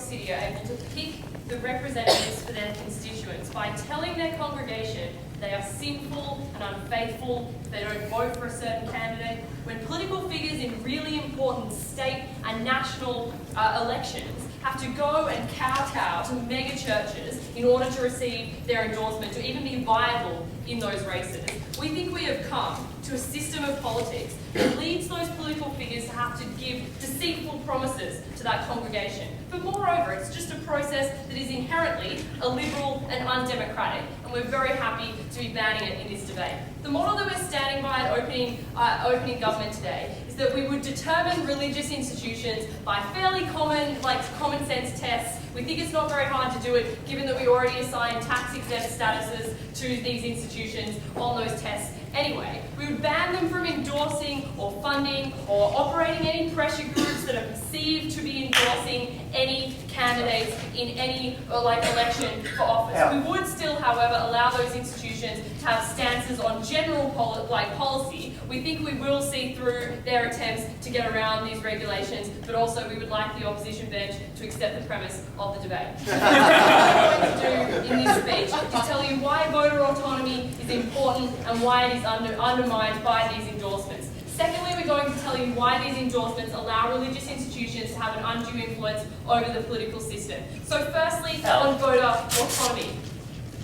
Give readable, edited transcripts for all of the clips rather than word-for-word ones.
City are able to pick the representatives for their constituents by telling their congregation they are sinful and unfaithful if they don't vote for a certain candidate, when political figures in really important state and national elections have to go and kowtow to mega churches in order to receive their endorsement, to even be viable in those races. We think we have come to a system of politics that leads those political figures to have to give deceitful promises to that congregation. But moreover, it's just a process that is inherently illiberal and undemocratic, and we're very happy to be banning it in this debate. The model that we're standing by at opening government today is that we would determine religious institutions by fairly common sense tests. We think it's not very hard to do it, given that we already assign tax-exempt statuses to these institutions on those tests anyway. We would ban them from endorsing or funding or operating any pressure groups that are perceived to be endorsing any candidates in any election for office. We would still, however, allow those institutions to have stances on general policy. We think we will see through their attempts to get around these regulations, but also we would like the opposition bench to accept the premise of the debate. What I'm going to do in this speech is tell you why voter autonomy is important and why it is undermined by these endorsements. Secondly, we're going to tell you why these endorsements allow religious institutions to have an undue influence over the political system. So firstly, on voter autonomy.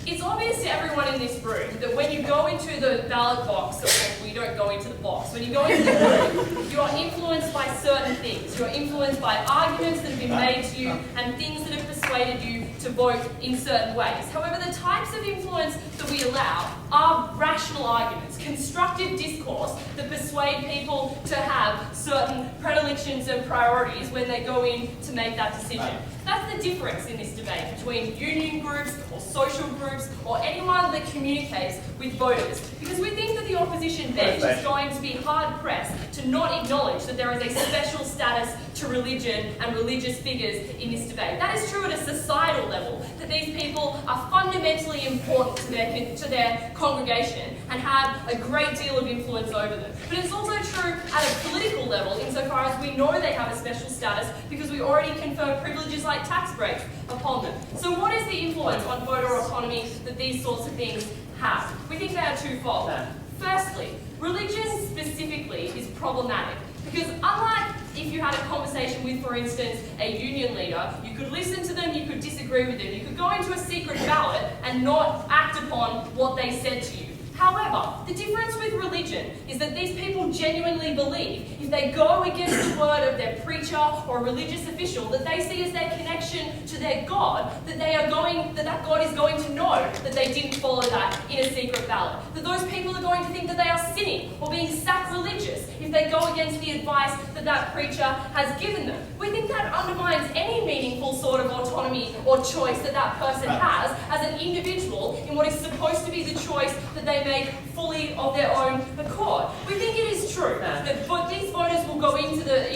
It's obvious to everyone in this room that when you go into the ballot box, or you don't go into the box, when you go into the room, you are influenced by certain things. You are influenced by arguments that have been made to you and things that have persuaded you to vote in certain ways. However, the types of influence that we allow are rational arguments, constructive discourse that persuade people to have certain predilections and priorities when they go in to make that decision. That's the difference in this debate between union groups or social groups or anyone that communicates with voters. Because we think that the opposition bench is going to be hard-pressed to not acknowledge that there is a special status to religion and religious figures in this debate. That is true at a societal level, that these people are fundamentally important to their congregation and have a great deal of influence over them. But it's also true at a political level, insofar as we know they have a special status because we already confer privileges like tax breaks upon them. So what is the influence on voter autonomy that these sorts of things have? We think they are twofold. Firstly, religion specifically is problematic because unlike if you had a conversation with, for instance, a union leader, you could listen to them, you could disagree with them, you could go into a secret ballot and not act upon what they said to you. However, the difference with religion is that these people genuinely believe if they go against the word of their preacher or religious official that they see as their connection to their God, that God is going to know that they didn't follow that in a secret ballot. That those people are going to think that they are sinning or being sacrilegious if they go against the advice that preacher has given them. We think that undermines any meaningful sort of autonomy or choice that person has as an individual in what is supposed to be the choice that they make fully of their own accord. We think it is true that these voters will go into the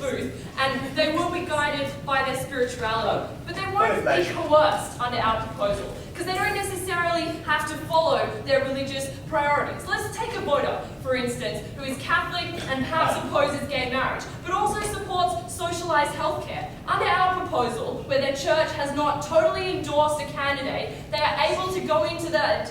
booth and they will be guided by their spirituality, but they won't be coerced under our proposal because they don't necessarily have to follow their religious priorities. Let's take a voter, for instance, who is Catholic and perhaps opposes gay marriage, but also supports socialised healthcare. Under our proposal, where their church has not totally endorsed a candidate, they are able to go into that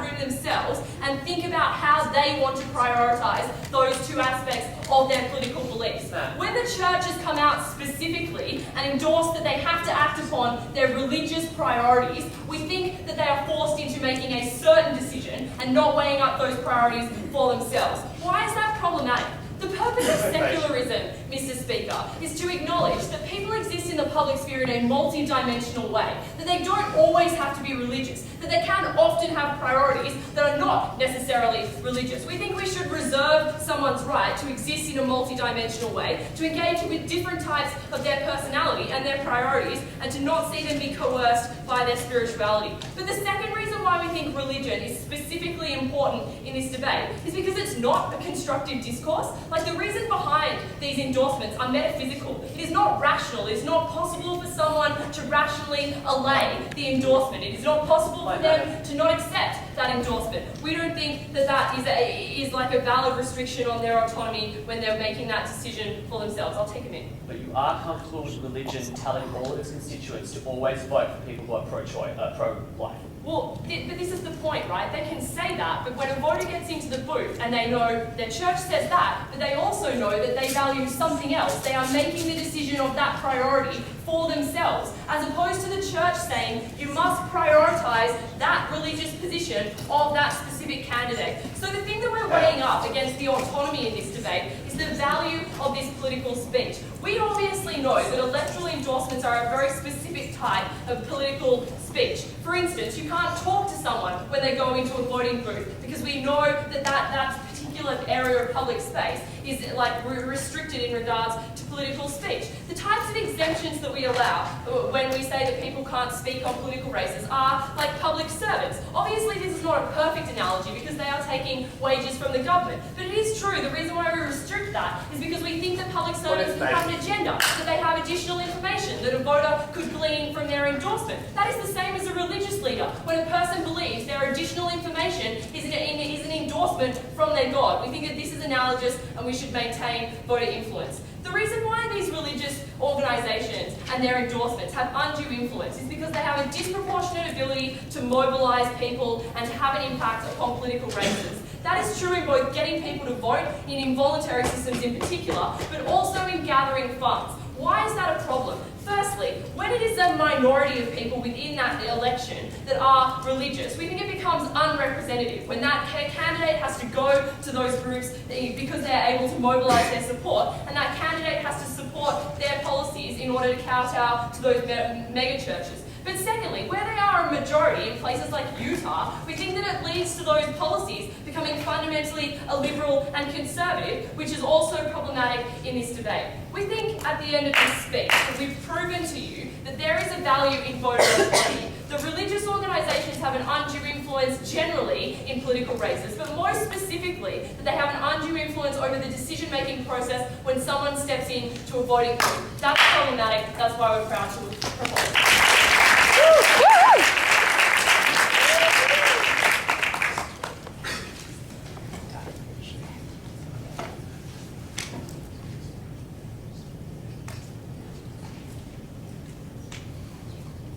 room themselves and think about how they want to prioritise those two aspects of their political beliefs. When the church has come out specifically and endorsed that they have to act upon their religious priorities, we think that they are forced into making a certain decision and not weighing up those priorities for themselves. Why is that problematic? The purpose of secularism, Mr. Speaker, is to acknowledge that people exist in the public sphere in a multi-dimensional way, that they don't always have to be religious, that they can often have priorities that are not necessarily religious. We think we should reserve someone's right to exist in a multi-dimensional way, to engage with different types of their personality and their priorities, and to not see them be coerced by their spirituality. But the second reason why we think religion is specifically important in this debate is because it's not a constructive discourse. Like, the reason behind these endorsements are metaphysical. It is not rational. It is not possible for someone to rationally allay the endorsement. It is not possible for them to not accept that endorsement. We don't think that that is like a valid restriction on their autonomy when they're making that decision for themselves. I'll take a minute. But you are comfortable with religion telling all of its constituents to always vote for people who are pro-life. Well, but this is the point, right? They can say that, but when a voter gets into the booth and they know their church says that, but they also know that they value something else, they are making the decision of that priority for themselves, as opposed to the church saying you must prioritise that religious position of that specific candidate. So the thing that we're weighing up against the autonomy in this debate is the value of this political speech. We obviously know that electoral endorsements are a very specific type of political speech. For instance, you can't talk to someone when they go into a voting booth because we know that particular area of public space is like restricted in regards to political speech. The types of exemptions that we allow when we say that people can't speak on political races are like public servants. Obviously this is not a perfect analogy because they are taking wages from the government, but it is true. The reason why we restrict that is because we think that public servants have an agenda, that they have additional information that a voter could glean from their endorsement. That is the same as a religious leader. When a person believes their additional information is an endorsement from their God, we think that this is analogous and we should maintain voter influence. The reason why these religious organisations and their endorsements have undue influence is because they have a disproportionate ability to mobilise people and to have an impact upon political races. That is true in both getting people to vote, in involuntary systems in particular, but also in gathering funds. Why is that a problem? Firstly, when it is a minority of people within that election that are religious, we think it becomes unrepresentative when that candidate has to go to those groups because they're able to mobilise their support, and that candidate has to support their policies in order to kowtow to those mega churches. But secondly, where they are a majority in places like Utah, we think that it leads to those policies becoming fundamentally liberal and conservative, which is also problematic in this debate. We think at the end of this speech that we've proven to you that there is a value in voter autonomy. The religious organisations have an undue influence generally in political races, but most specifically that they have an undue influence over the decision-making process when someone steps into a voting booth. That's problematic. That's why we're proud to propose it.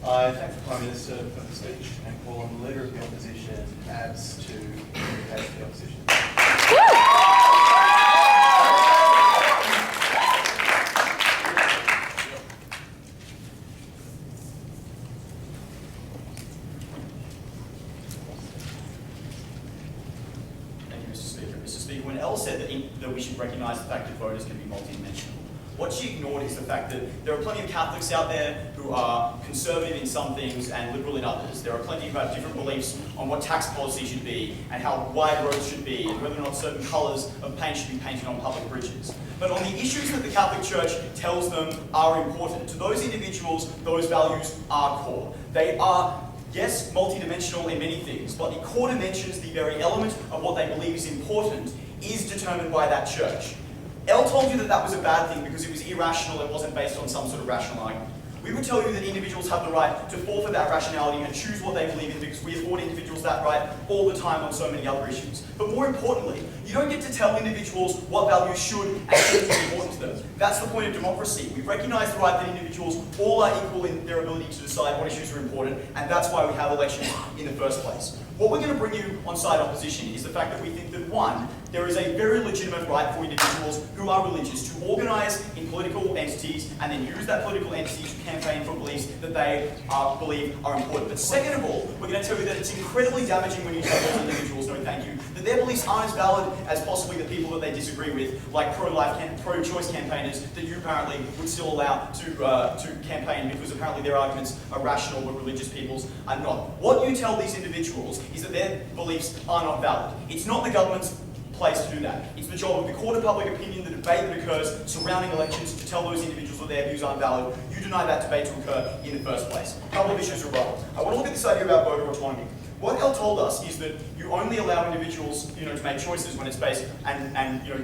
I thank the Prime Minister for the speech and call on the Leader of the Opposition, Abs, to communicate to the Opposition. Thank you, Mr. Speaker. Mr. Speaker, when Elle said that we should recognise the fact that voters can be multidimensional, what she ignored is the fact that there are plenty of Catholics out there who are conservative in some things and liberal in others. There are plenty who have different beliefs on what tax policy should be and how wide roads should be and whether or not certain colours of paint should be painted on public bridges. But on the issues that the Catholic Church tells them are important, to those individuals, those values are core. They are, yes, multidimensional in many things, but the core dimensions, the very element of what they believe is important, is determined by that church. Elle told you that that was a bad thing because it was irrational, it wasn't based on some sort of rational argument. We would tell you that individuals have the right to forfeit that rationality and choose what they believe in because we afford individuals that right all the time on so many other issues. But more importantly, you don't get to tell individuals what values should and shouldn't be important to them. That's the point of democracy. We recognise the right that individuals all are equal in their ability to decide what issues are important, and that's why we have elections in the first place. What we're going to bring you on side opposition is the fact that we think that, one, there is a very legitimate right for individuals who are religious to organise in political entities and then use that political entity to campaign for beliefs that they believe are important. But second of all, we're going to tell you that it's incredibly damaging when you tell those individuals, no thank you, that their beliefs aren't as valid as possibly the people that they disagree with, like pro-choice campaigners that you apparently would still allow to campaign because apparently their arguments are rational but religious people's are not. What you tell these individuals is that their beliefs are not valid. It's not the government's place to do that. It's the job of the court of public opinion, the debate that occurs surrounding elections, to tell those individuals that their views aren't valid. You deny that debate to occur in the first place. A couple of issues are involved. I want to look at this idea about voter autonomy. What Elle told us is that you only allow individuals, to make choices when it's based and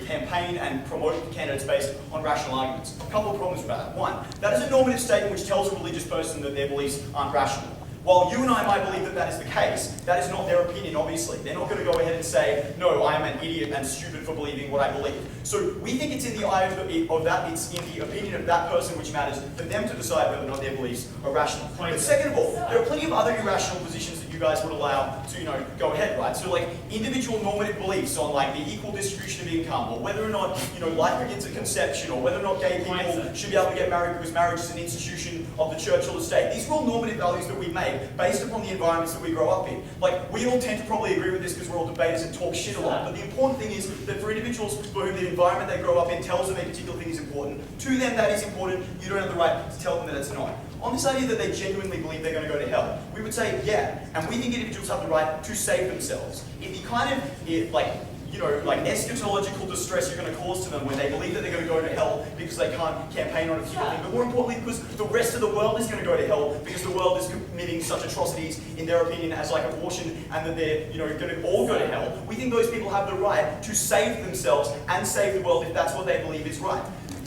campaign and promote candidates based on rational arguments. A couple of problems with that. One, that is a normative statement which tells a religious person that their beliefs aren't rational. While you and I might believe that that is the case, that is not their opinion, obviously. They're not going to go ahead and say, no, I am an idiot and stupid for believing what I believe. So we think it's in the eye of that, it's in the opinion of that person which matters for them to decide whether or not their beliefs are rational. But second of all, there are plenty of other irrational positions that you guys would allow to, go ahead, right? So like individual normative beliefs on like the equal distribution of income, or whether or not, life begins at conception, or whether or not gay people should be able to get married because marriage is an institution of the church or the state. These are all normative values that we make based upon the environments that we grow up in. Like, we all tend to probably agree with this because we're all debaters and talk shit a lot, but the important thing is that for individuals for whom the environment they grow up in tells them a particular thing is important, to them that is important, you don't have the right to tell them that it's not. On this idea that they genuinely believe they're going to go to hell, we would say, yeah, and we think individuals have the right to save themselves. In the kind of, like eschatological distress you're going to cause to them when they believe that they're going to go to hell because they can't campaign on a particular thing, but more importantly because the rest of the world is going to go to hell because the world is committing such atrocities in their opinion as like abortion, and that they're going to all go to hell. We think those people have the right to save themselves and save the world if that's what they believe is right.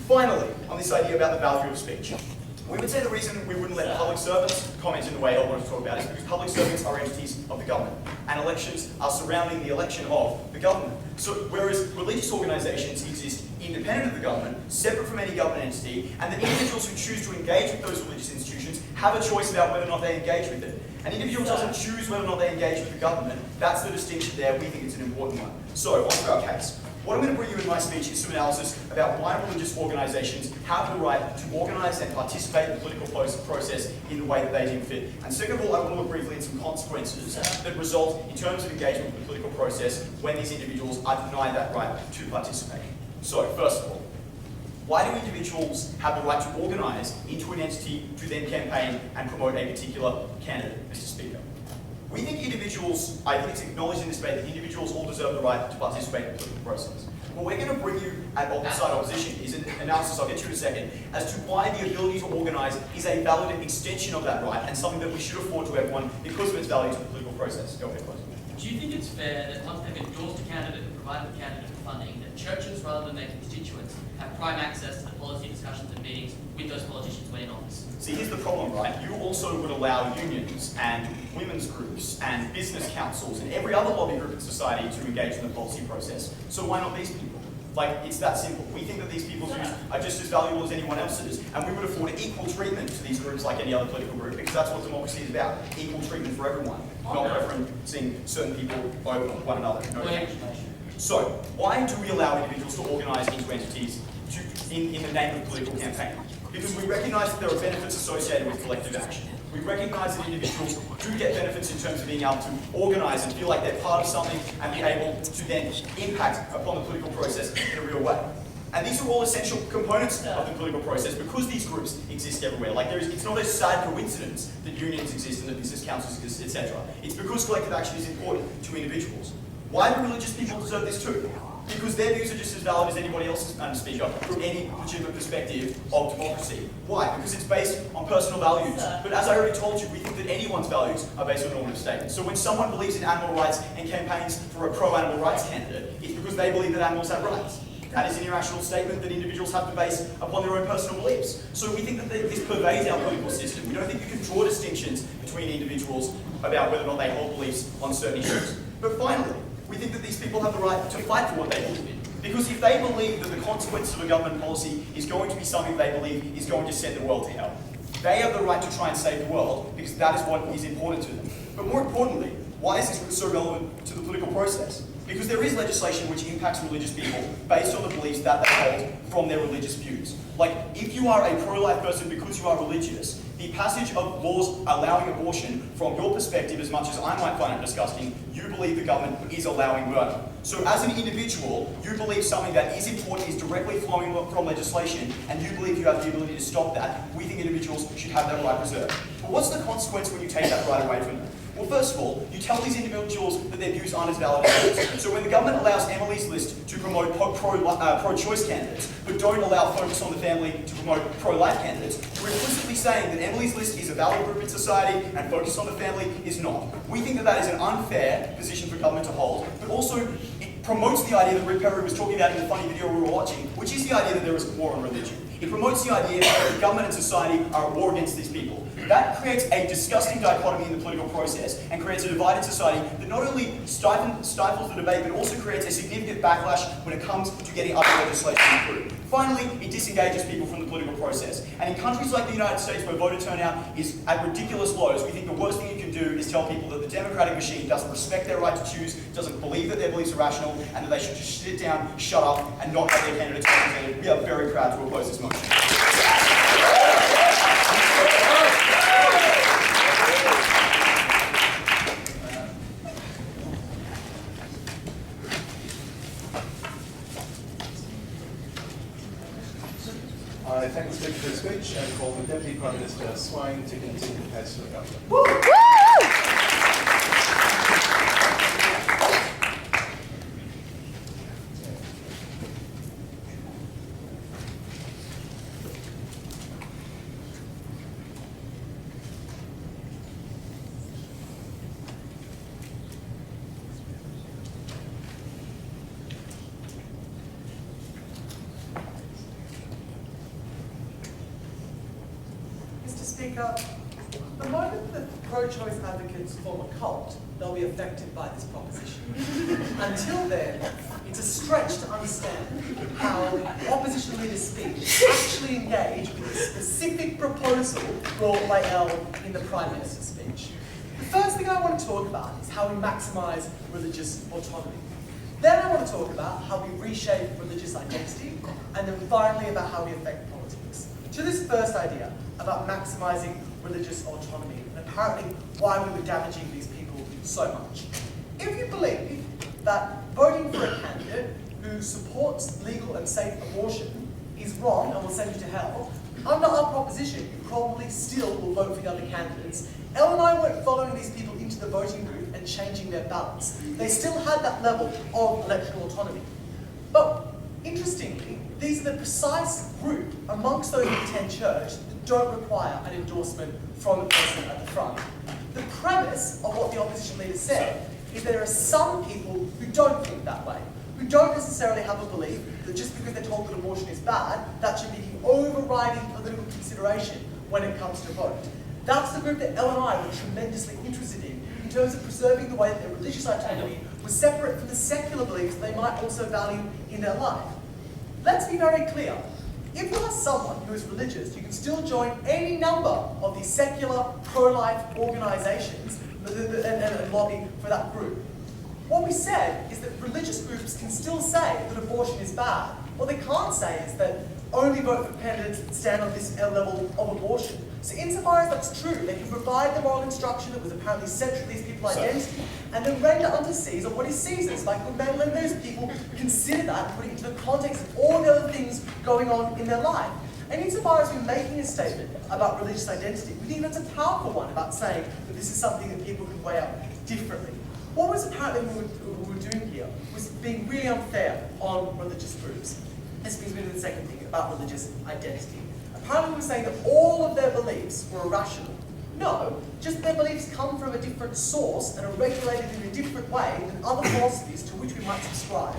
Finally, on this idea about the value of speech. We would say the reason we wouldn't let public servants comment in the way I want to talk about is because public servants are entities of the government, and elections are surrounding the election of the government. So whereas religious organisations exist independent of the government, separate from any government entity, and the individuals who choose to engage with those religious institutions have a choice about whether or not they engage with it. An individual doesn't choose whether or not they engage with the government. That's the distinction there. We think it's an important one. So, on to our case. What I'm going to bring you in my speech is some analysis about why religious organisations have the right to organise and participate in the political process in the way that they deem fit. And second of all, I want to look briefly at some consequences that result in terms of engagement with the political process when these individuals are denied that right to participate. So, first of all, why do individuals have the right to organise into an entity to then campaign and promote a particular candidate, Mr. Speaker? We think individuals, I think it's acknowledged in this debate that individuals all deserve the right to participate in the political process. What we're going to bring you at Side Opposition is an analysis, I'll get to in a second, as to why the ability to organise is a valid extension of that right and something that we should afford to everyone because of its value to the political process. Go ahead, please. Do you think it's fair that once they've endorsed a candidate and provided the candidate with funding, that churches, rather than their constituents, have prime access to the policy discussions and meetings with those politicians when in office? See, here's the problem, right? You also would allow unions and women's groups and business councils and every other lobby group in society to engage in the policy process. So why not these people? Like, it's that simple. We think that these people's views are just as valuable as anyone else's, and we would afford equal treatment to these groups like any other political group, because that's what democracy is about. Equal treatment for everyone, not preferencing certain people over one another. No. So, why do we allow individuals to organise into entities in the name of political campaign? Because we recognise that there are benefits associated with collective action. We recognise that individuals do get benefits in terms of being able to organise and feel like they're part of something and be able to then impact upon the political process in a real way. And these are all essential components of the political process because these groups exist everywhere. Like, it's not a sad coincidence that unions exist and that business councils exist, etc. It's because collective action is important to individuals. Why do religious people deserve this too? Because their views are just as valid as anybody else's, Madam Speaker, from any legitimate perspective of democracy. Why? Because it's based on personal values. But as I already told you, we think that anyone's values are based on normative statements. So when someone believes in animal rights and campaigns for a pro-animal rights candidate, it's because they believe that animals have rights. That is an irrational statement that individuals have to base upon their own personal beliefs. So we think that this pervades our political system. We don't think you can draw distinctions between individuals about whether or not they hold beliefs on certain issues. But finally, we think that these people have the right to fight for what they believe in. Because if they believe that the consequences of a government policy is going to be something they believe is going to send the world to hell, they have the right to try and save the world because that is what is important to them. But more importantly, why is this so relevant to the political process? Because there is legislation which impacts religious people based on the beliefs that they hold from their religious views. Like, if you are a pro-life person because you are religious, the passage of laws allowing abortion, from your perspective, as much as I might find it disgusting, you believe the government is allowing murder. So as an individual, you believe something that is important, is directly flowing from legislation, and you believe you have the ability to stop that. We think individuals should have that right reserved. But what's the consequence when you take that right away from them? Well, first of all, you tell these individuals that their views aren't as valid as yours. So when the government allows Emily's List to promote pro-choice candidates, but don't allow Focus on the Family to promote pro-life candidates, you're implicitly saying that Emily's List is a valid group in society and Focus on the Family is not. We think that that is an unfair position for government to hold, but also it promotes the idea that Rick Perry was talking about in the funny video we were watching, which is the idea that there is a war on religion. It promotes the idea that government and society are at war against these people. That creates a disgusting dichotomy in the political process and creates a divided society that not only stifles the debate, but also creates a significant backlash when it comes to getting other legislation through. Finally, it disengages people from the political process. And in countries like the United States, where voter turnout is at ridiculous lows, we think the worst thing you can do is tell people that the democratic machine doesn't respect their right to choose, doesn't believe that their beliefs are rational, and that they should just sit down, shut up, and not have their candidates represented. We are very proud to oppose this motion. I thank the Speaker for his speech and call the Deputy Prime Minister Swain to continue the case for the government. Mr. Speaker, the moment that pro-choice advocates form a cult, they'll be affected by this proposition. Until then, it's a stretch to understand how opposition leaders' speech actually engage with the specific proposal brought by Elle in the Prime Minister's speech. The first thing I want to talk about is how we maximise religious autonomy. Then I want to talk about how we reshape religious identity, and then finally about how we affect politics. To this first idea about maximising religious autonomy, and apparently why we were damaging these people so much. If you believe that voting for a candidate who supports legal and safe abortion is wrong and will send you to hell, under our proposition, you probably still will vote for the other candidates. Elle and I weren't following these people into the voting booth and changing their ballots. They still had that level of electoral autonomy. But interestingly, these are the precise group amongst those who attend church that don't require an endorsement from the person at the front. The premise of what the opposition leader said is there are some people who don't think that way, who don't necessarily have a belief that just because they're told that abortion is bad, that should be the overriding political consideration when it comes to vote. That's the group that Elle and I were tremendously interested in terms of preserving the way that their religious autonomy was separate from the secular beliefs they might also value in their life. Let's be very clear. If you are someone who is religious, you can still join any number of these secular, pro-life organisations and lobby for that group. What we said is that religious groups can still say that abortion is bad. What they can't say is that only vote for candidates that stand on this level of abortion. So insofar as that's true, they can provide the moral instruction that was apparently central to these people's identity, and then render unto Caesar what is Caesar's. Like when those people consider that and put it into the context of all the other things going on in their life. And insofar as we're making a statement about religious identity, we think that's a powerful one about saying that this is something that people can weigh up differently. What was apparently we were doing here was being really unfair on religious groups. This brings me to the second thing about religious identity. Apparently we were saying that all of their beliefs were irrational. No, just their beliefs come from a different source and are regulated in a different way than other philosophies to which we might subscribe.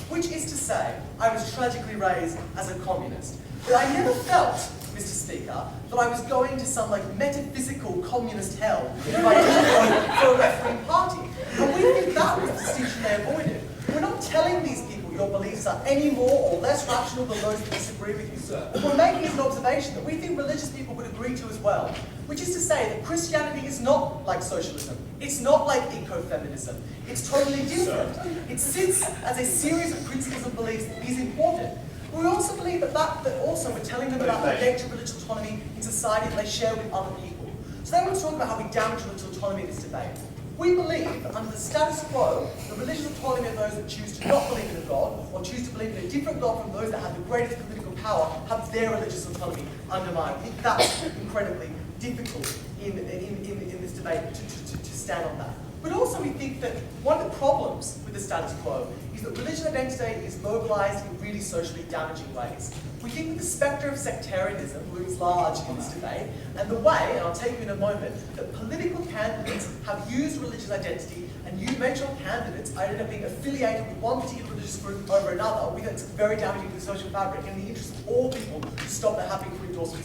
Which is to say, I was tragically raised as a communist. But I never felt, Mr. Speaker, that I was going to some metaphysical communist hell if I didn't vote for a left-wing party. And we think that was the distinction they avoided. We're not telling these people your beliefs are any more or less rational than those that disagree with you, sir. But we're making an observation that we think religious people would agree to as well, which is to say that Christianity is not like socialism. It's not like ecofeminism. It's totally different. It sits as a series of principles and beliefs that is important. We also believe that also we're telling them about the nature of religious autonomy in society that they share with other people. So they want to talk about how we damage religious autonomy in this debate. We believe that under the status quo, the religious autonomy of those that choose to not believe in a God, or choose to believe in a different God from those that have the greatest political power, have their religious autonomy undermined. I think that's incredibly difficult in this debate to stand on that. But also we think that one of the problems with the status quo is that religious identity is mobilised in really socially damaging ways. We think that the spectre of sectarianism looms large in this debate, and the way, and I'll take you in a moment, that political candidates have used religious identity and you eventual candidates end up being affiliated with one particular religious group over another, we think it's very damaging to the social fabric and in the interest of all people to stop the having to endorse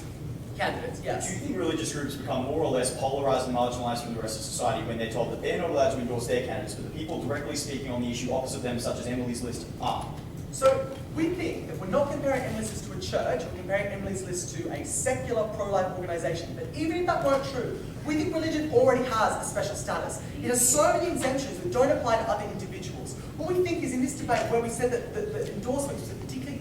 candidates. Yes. Do you think religious groups become more or less polarised and marginalised from the rest of society when they're told that they're not allowed to endorse their candidates, but the people directly speaking on the issue opposite them, such as Emily's List, are? So we think that we're not comparing Emily's List to a church, we're comparing Emily's List to a secular pro-life organisation. But even if that weren't true, we think religion already has a special status. It has so many exemptions that don't apply to other individuals. What we think is in this debate where we said that the endorsement was a particularly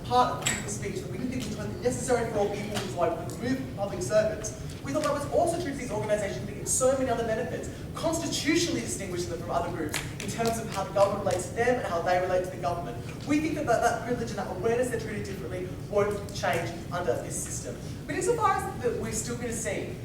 part of people's speech that we didn't think was totally necessary for all people, which is why we removed public servants. We thought that was also true for these organisations that get so many other benefits, constitutionally distinguishing them from other groups in terms of how the government relates to them and how they relate to the government. We think that that privilege and that awareness they're treated differently won't change under this system. But insofar as that we're still going to see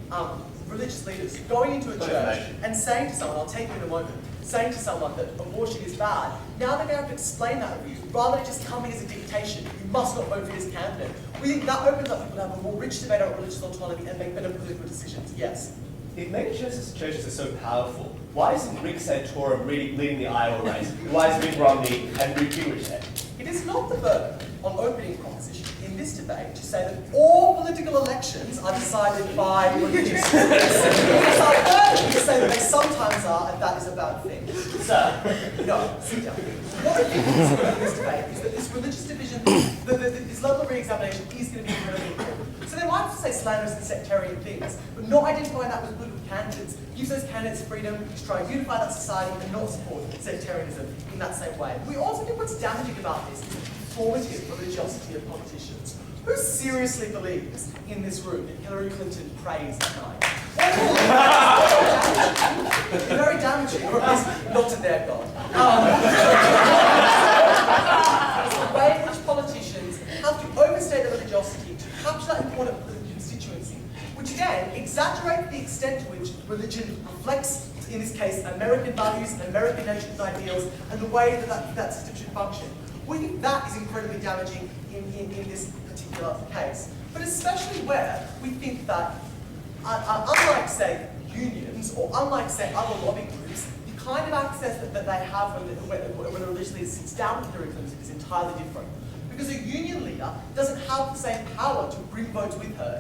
religious leaders going into a church and saying to someone, I'll take you in a moment, saying to someone that abortion is bad, now they're going to have to explain that to you, rather than just coming as a dictation. You must not vote for this candidate. We think that opens up people to have a more rich debate about religious autonomy and make better political decisions. Yes? If many churches are so powerful, why isn't Rick Santorum leading the Iowa race? Why is Mitt Romney and Newt Gingrich there? It is not the burden on opening proposition in this debate to say that all political elections are decided by religious groups. It is our burden to say that they sometimes are, and that is a bad thing. Sir, No, sit down. What I think is in this debate is that this religious division, this level of re-examination is going to be incredibly important. So they might say slanderous and sectarian things, but not identifying that with political candidates, use those candidates' freedom to try and unify that society and not support sectarianism in that same way. We also think what's damaging about this is the performative religiosity of politicians. Who seriously believes in this room that Hillary Clinton prays at night? Very damaging, or at least not to their God. It's the way in which politicians have to overstate their religiosity to capture that important political constituency, which again exaggerates the extent to which religion reflects, in this case, American values, American nations ideals, and the way that system should function. We think that is incredibly damaging in this particular case. But especially where we think that, unlike, say, unions, or unlike, say, other lobbying groups, the kind of access that they have when a religious leader sits down with Hillary Clinton is entirely different. Because a union leader doesn't have the same power to bring votes with her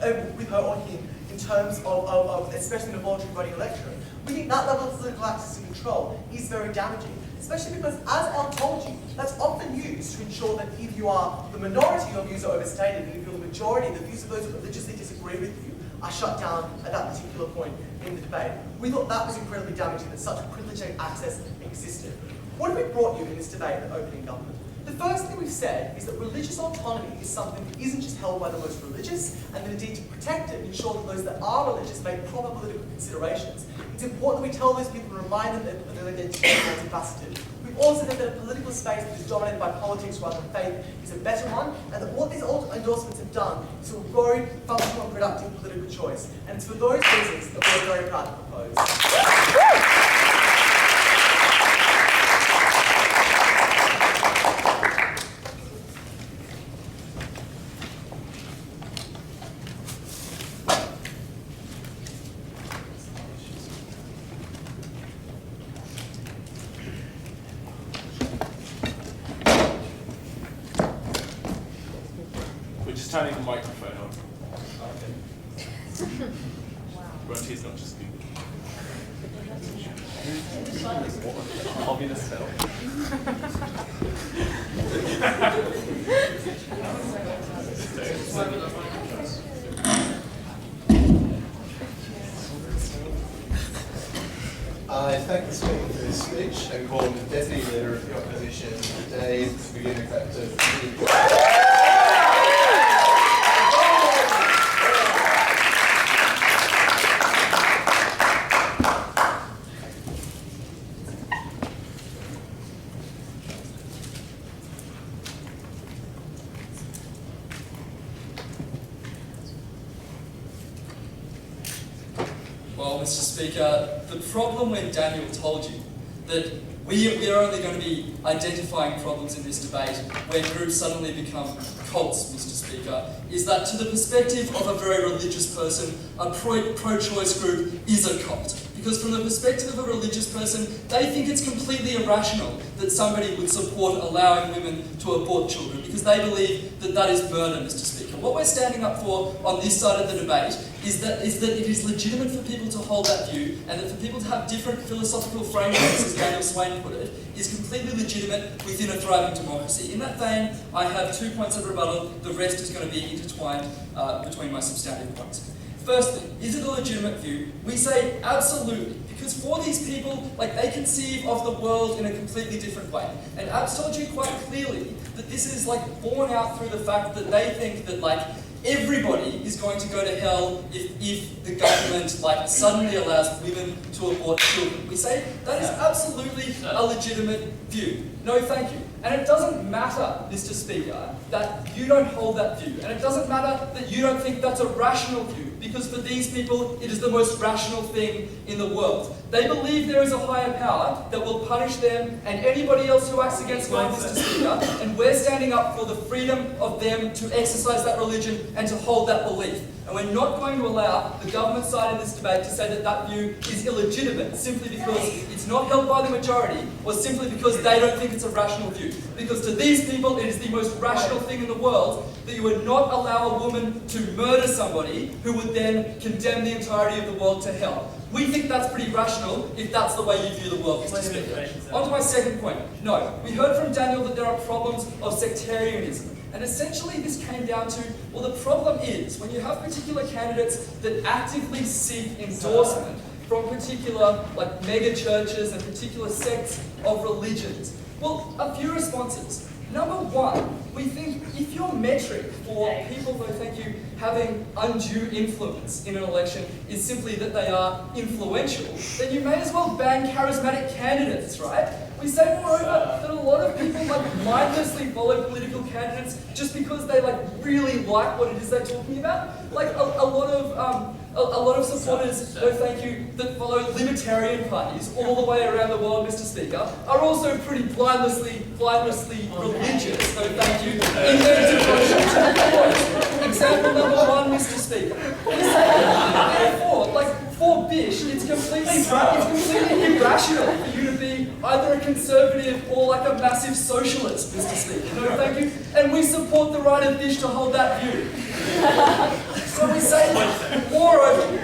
or him in terms of especially in a voluntary voting election. We think that level of political access and control is very damaging, especially because, as Al told you, that's often used to ensure that if you are the minority, your views are overstated, and if you're the majority, the views of those who religiously disagree with you are shut down at that particular point in the debate. We thought that was incredibly damaging, that such privileged access existed. What have we brought you in this debate at opening government? The first thing we've said is that religious autonomy is something that isn't just held by the most religious, and that indeed to protect it and ensure that those that are religious make proper political considerations. It's important that we tell those people and remind them that they're identified as ambassadors. We've also said that a political space that is dominated by politics rather than faith is a better one, and that what these endorsements have done is to avoid functional and productive political choice. And it's for those reasons that we're very proud to propose. Just turning the microphone on. Ronti's not just speaking. obvious spell. I thank the Speaker for his speech and call him the Deputy Leader of the Opposition. Today is to begin effective. Well, Well, Mr. Speaker, the problem when Daniel told you that we are only going to be identifying problems in this debate where groups suddenly become cults, Mr. Speaker, is that to the perspective of a very religious person, a pro-choice group is a cult. Because from the perspective of a religious person, they think it's completely irrational that somebody would support allowing women to abort children, because they believe that that is murder, Mr. Speaker. What we're standing up for on this side of the debate is that it is legitimate for people to hold that view, and that for people to have different philosophical frameworks, as Daniel Swain put it, is completely legitimate within a thriving democracy. In that vein, I have 2 points of rebuttal. The rest is going to be intertwined between my substantive points. Firstly, is it a legitimate view? We say absolutely, because for these people, they conceive of the world in a completely different way. And Abs told you quite clearly that this is borne out through the fact that they think that everybody is going to go to hell if the government suddenly allows women to abort children. We say that is absolutely a legitimate view. No, thank you. And it doesn't matter, Mr. Speaker, that you don't hold that view. And it doesn't matter that you don't think that's a rational view, because for these people, it is the most rational thing in the world. They believe there is a higher power that will punish them and anybody else who acts against God, Mr. Speaker, and we're standing up for the freedom of them to exercise that religion and to hold that belief. And we're not going to allow the government side in this debate to say that that view is illegitimate simply because it's not held by the majority, or simply because they don't think it's a rational view. Because to these people, it is the most rational thing in the world that you would not allow a woman to murder somebody who would then condemn the entirety of the world to hell. We think that's pretty rational if that's the way you view the world, Mr. Speaker. On to my second point. No, we heard from Daniel that there are problems of sectarianism. And essentially this came down to, well, the problem is when you have particular candidates that actively seek endorsement from particular mega churches and particular sects of religions. Well, a few responses. Number one, we think if your metric for people, though thank you, having undue influence in an election is simply that they are influential, then you may as well ban charismatic candidates, right? We say, moreover, that a lot of people mindlessly follow political candidates just because they really like what it is they're talking about. A lot of supporters, no thank you, that follow libertarian parties all the way around the world, Mr. Speaker, are also pretty blindlessly religious, no thank you, in their devotion to the cause. Example number one, Mr. Speaker. We say, therefore, for Bish, it's completely irrational for you to be either a conservative or a massive socialist, Mr. Speaker. No, thank you. And we support the right of Bish to hold that view. So we say, moreover,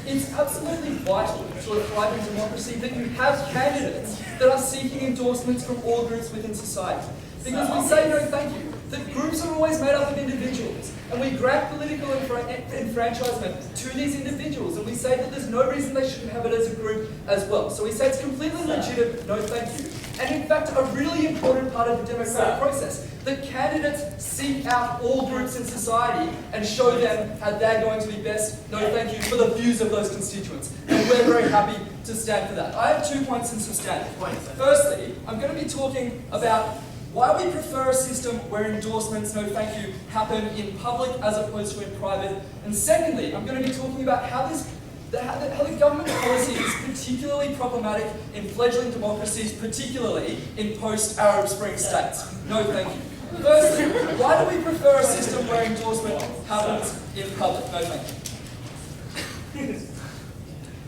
it's absolutely vital to a thriving democracy that you have candidates that are seeking endorsements from all groups within society. Because we say, no, thank you, that groups are always made up of individuals, and we grant political enfranchisement to these individuals, and we say that there's no reason they shouldn't have it as a group as well. So we say it's completely legitimate, no thank you. And in fact, a really important part of the democratic process, that candidates seek out all groups in society and show them how they're going to be best, no thank you, for the views of those constituents. And we're very happy to stand for that. I have 2 points in substantive. Firstly, I'm going to be talking about why we prefer a system where endorsements, no thank you, happen in public as opposed to in private. And secondly, I'm going to be talking about how the government policy is particularly problematic in fledgling democracies, particularly in post-Arab Spring states. No thank you. Firstly, why do we prefer a system where endorsement happens in public? No thank you.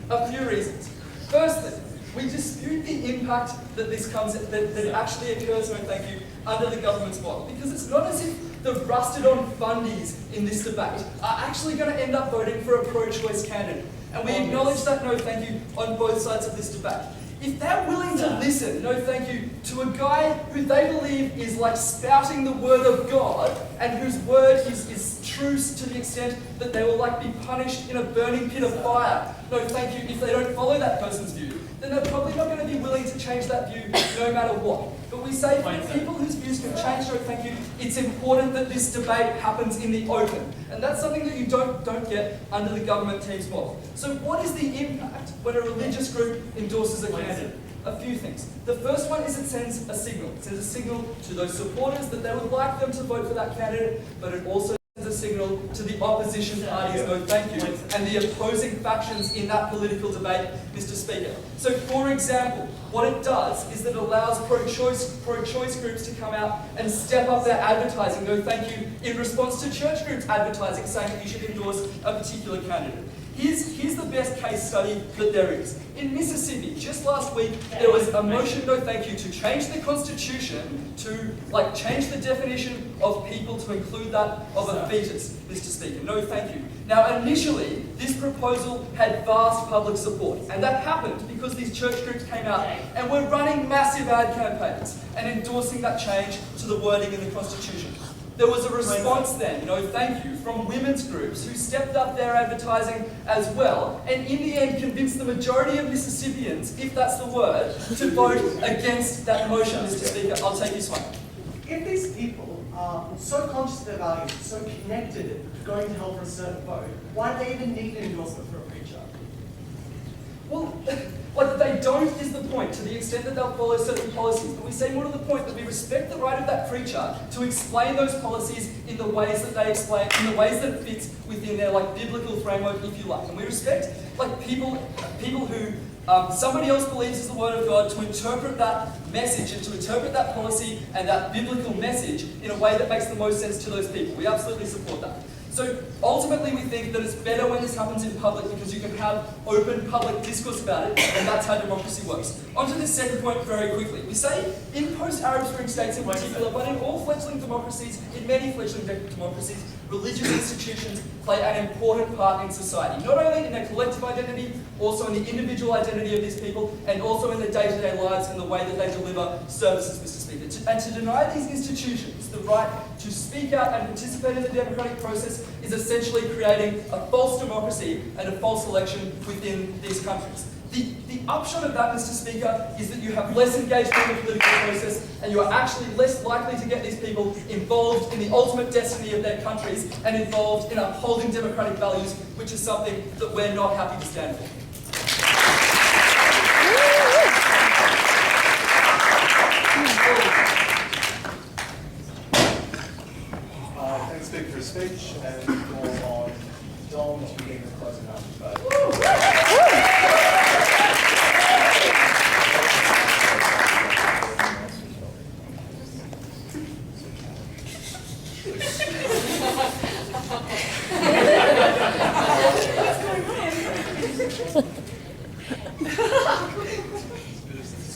A few reasons. Firstly, we dispute the impact that it actually occurs, no thank you, under the government's model. Because it's not as if the rusted-on fundies in this debate are actually going to end up voting for a pro-choice candidate. And we acknowledge that, no thank you, on both sides of this debate. If they're willing to listen, no thank you, to a guy who they believe is spouting the word of God, and whose word is true to the extent that they will be punished in a burning pit of fire, no thank you, if they don't follow that person's view, then they're probably not going to be willing to change that view no matter what. But we say for people whose views can change, no thank you, it's important that this debate happens in the open. And that's something that you don't get under the government team's model. So what is the impact when a religious group endorses a candidate? A few things. The first one is it sends a signal. It sends a signal to those supporters that they would like them to vote for that candidate, but it also sends a signal to the opposition parties, no thank you, and the opposing factions in that political debate, Mr. Speaker. So, for example, what it does is that it allows pro-choice groups to come out and step up their advertising, no thank you, in response to church groups advertising saying that you should endorse a particular candidate. Here's the best case study that there is. In Mississippi, just last week, there was a motion, no thank you, to change the constitution to change the definition of people to include that of a fetus, Mr. Speaker. No thank you. Now, initially, this proposal had vast public support, and that happened because these church groups came out and were running massive ad campaigns and endorsing that change to the wording in the constitution. There was a response then, no thank you, from women's groups who stepped up their advertising as well, and in the end convinced the majority of Mississippians, if that's the word, to vote against that motion, Mr. Speaker. I'll take this one. If these people are so conscious of their values, so connected to going to hell for a certain vote, why do they even need an endorsement for a preacher? Well, they don't is the point, to the extent that they'll follow certain policies. But we say more to the point that we respect the right of that preacher to explain those policies in the ways that they explain, in the ways that it fits within their biblical framework, if you like. And we respect people who somebody else believes is the word of God to interpret that message and to interpret that policy and that biblical message in a way that makes the most sense to those people. We absolutely support that. So ultimately we think that it's better when this happens in public because you can have open public discourse about it, and that's how democracy works. On to this second point very quickly. We say in post-Arab Spring states in particular, but in all fledgling democracies, in many fledgling democracies, religious institutions play an important part in society. Not only in their collective identity, also in the individual identity of these people, and also in their day-to-day lives and the way that they deliver services, Mr. Speaker. And to deny these institutions the right to speak out and participate in the democratic process is essentially creating a false democracy and a false election within these countries. The upshot of that, Mr. Speaker, is that you have less engagement in the political process and you are actually less likely to get these people involved in the ultimate destiny of their countries and involved in upholding democratic values, which is something that we're not happy to stand for. Thanks, Speaker, for his speech, and call on Dom to begin the closing argument.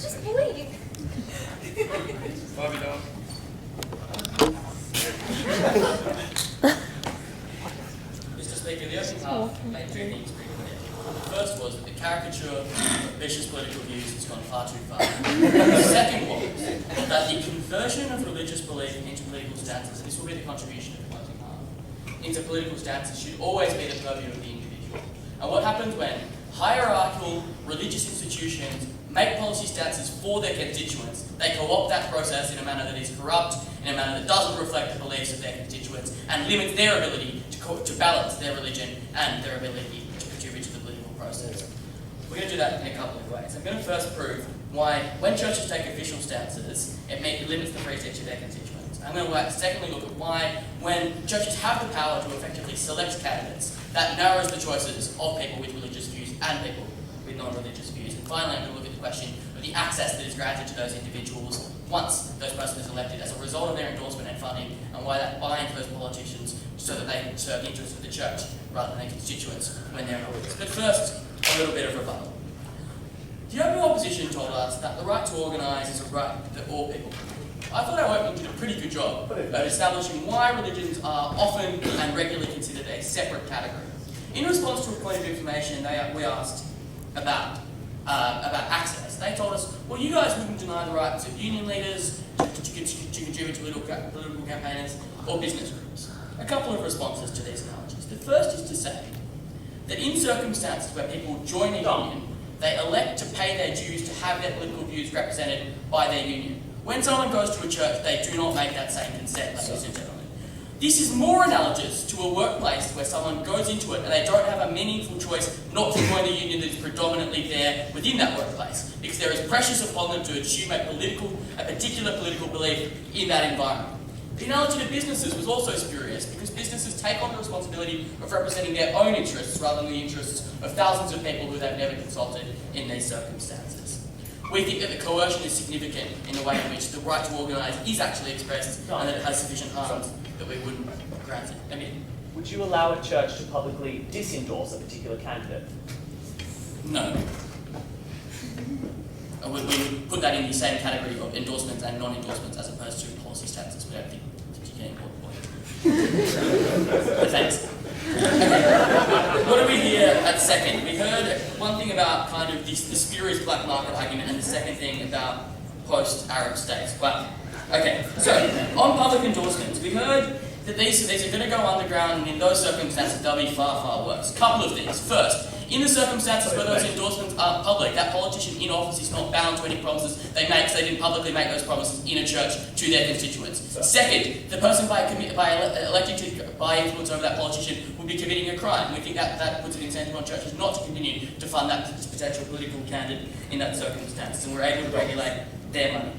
Just believe. Bobby Dom. Mr. Speaker, the opening half made two things pretty clear. The first was that the caricature of vicious political views has gone far too far. The second was that the conversion of religious belief into political stances, and this will be the contribution of the closing half, into political stances should always be the purview of the individual. And what happens when hierarchical religious institutions make policy stances for their constituents, they co-opt that process in a manner that is corrupt, in a manner that doesn't reflect the beliefs of their constituents, and limits their ability to balance their religion and their ability to contribute to the political process. We're going to do that in a couple of ways. I'm going to first prove why, when churches take official stances, it limits the free speech of their constituents. I'm going to secondly look at why, when churches have the power to effectively select candidates, that narrows the choices of people with religious views and people with non-religious views. And finally, I'm going to look at the question of the access that is granted to those individuals once those persons are elected as a result of their endorsement and funding, and why that binds those politicians so that they serve the interests of the church rather than their constituents when they're in office. But first, a little bit of rebuttal. The Open Opposition told us that the right to organise is a right that all people have. I thought our opening did a pretty good job of establishing why religions are often and regularly considered a separate category. In response to a point of information we asked about access, they told us, well, you guys wouldn't deny the rights of union leaders to contribute to political campaigners or business groups. A couple of responses to these analogies. The first is to say that in circumstances where people join a union, they elect to pay their dues to have their political views represented by their union. When someone goes to a church, they do not make that same consent, ladies and gentlemen. This is more analogous to a workplace where someone goes into it and they don't have a meaningful choice not to join the union that is predominantly there within that workplace, because there is pressures upon them to assume a particular political belief in that environment. The analogy to businesses was also spurious, because businesses take on the responsibility of representing their own interests rather than the interests of thousands of people who they've never consulted in these circumstances. We think that the coercion is significant in the way in which the right to organise is actually expressed and that it has sufficient harms that we wouldn't grant it. I mean, Would you allow a church to publicly disendorse a particular candidate? no. We would put that in the same category of endorsements and non-endorsements as opposed to policy stances. We don't think it's a particularly important point. Thanks. Okay. What do we hear at second? We heard one thing about kind of the spurious black market argument and the second thing about post-Arab states. Well, okay, so on public endorsements, we heard that these are going to go underground, and in those circumstances they'll be far, far worse. Couple of things. First, in the circumstances where those endorsements aren't public, that politician in office is not bound to any promises they make, so they didn't publicly make those promises in a church to their constituents. Second, the person electing to by influence over that politician will be committing a crime. We think that puts an incentive on churches not to continue to fund that potential political candidate in that circumstance, and we're able to regulate their money.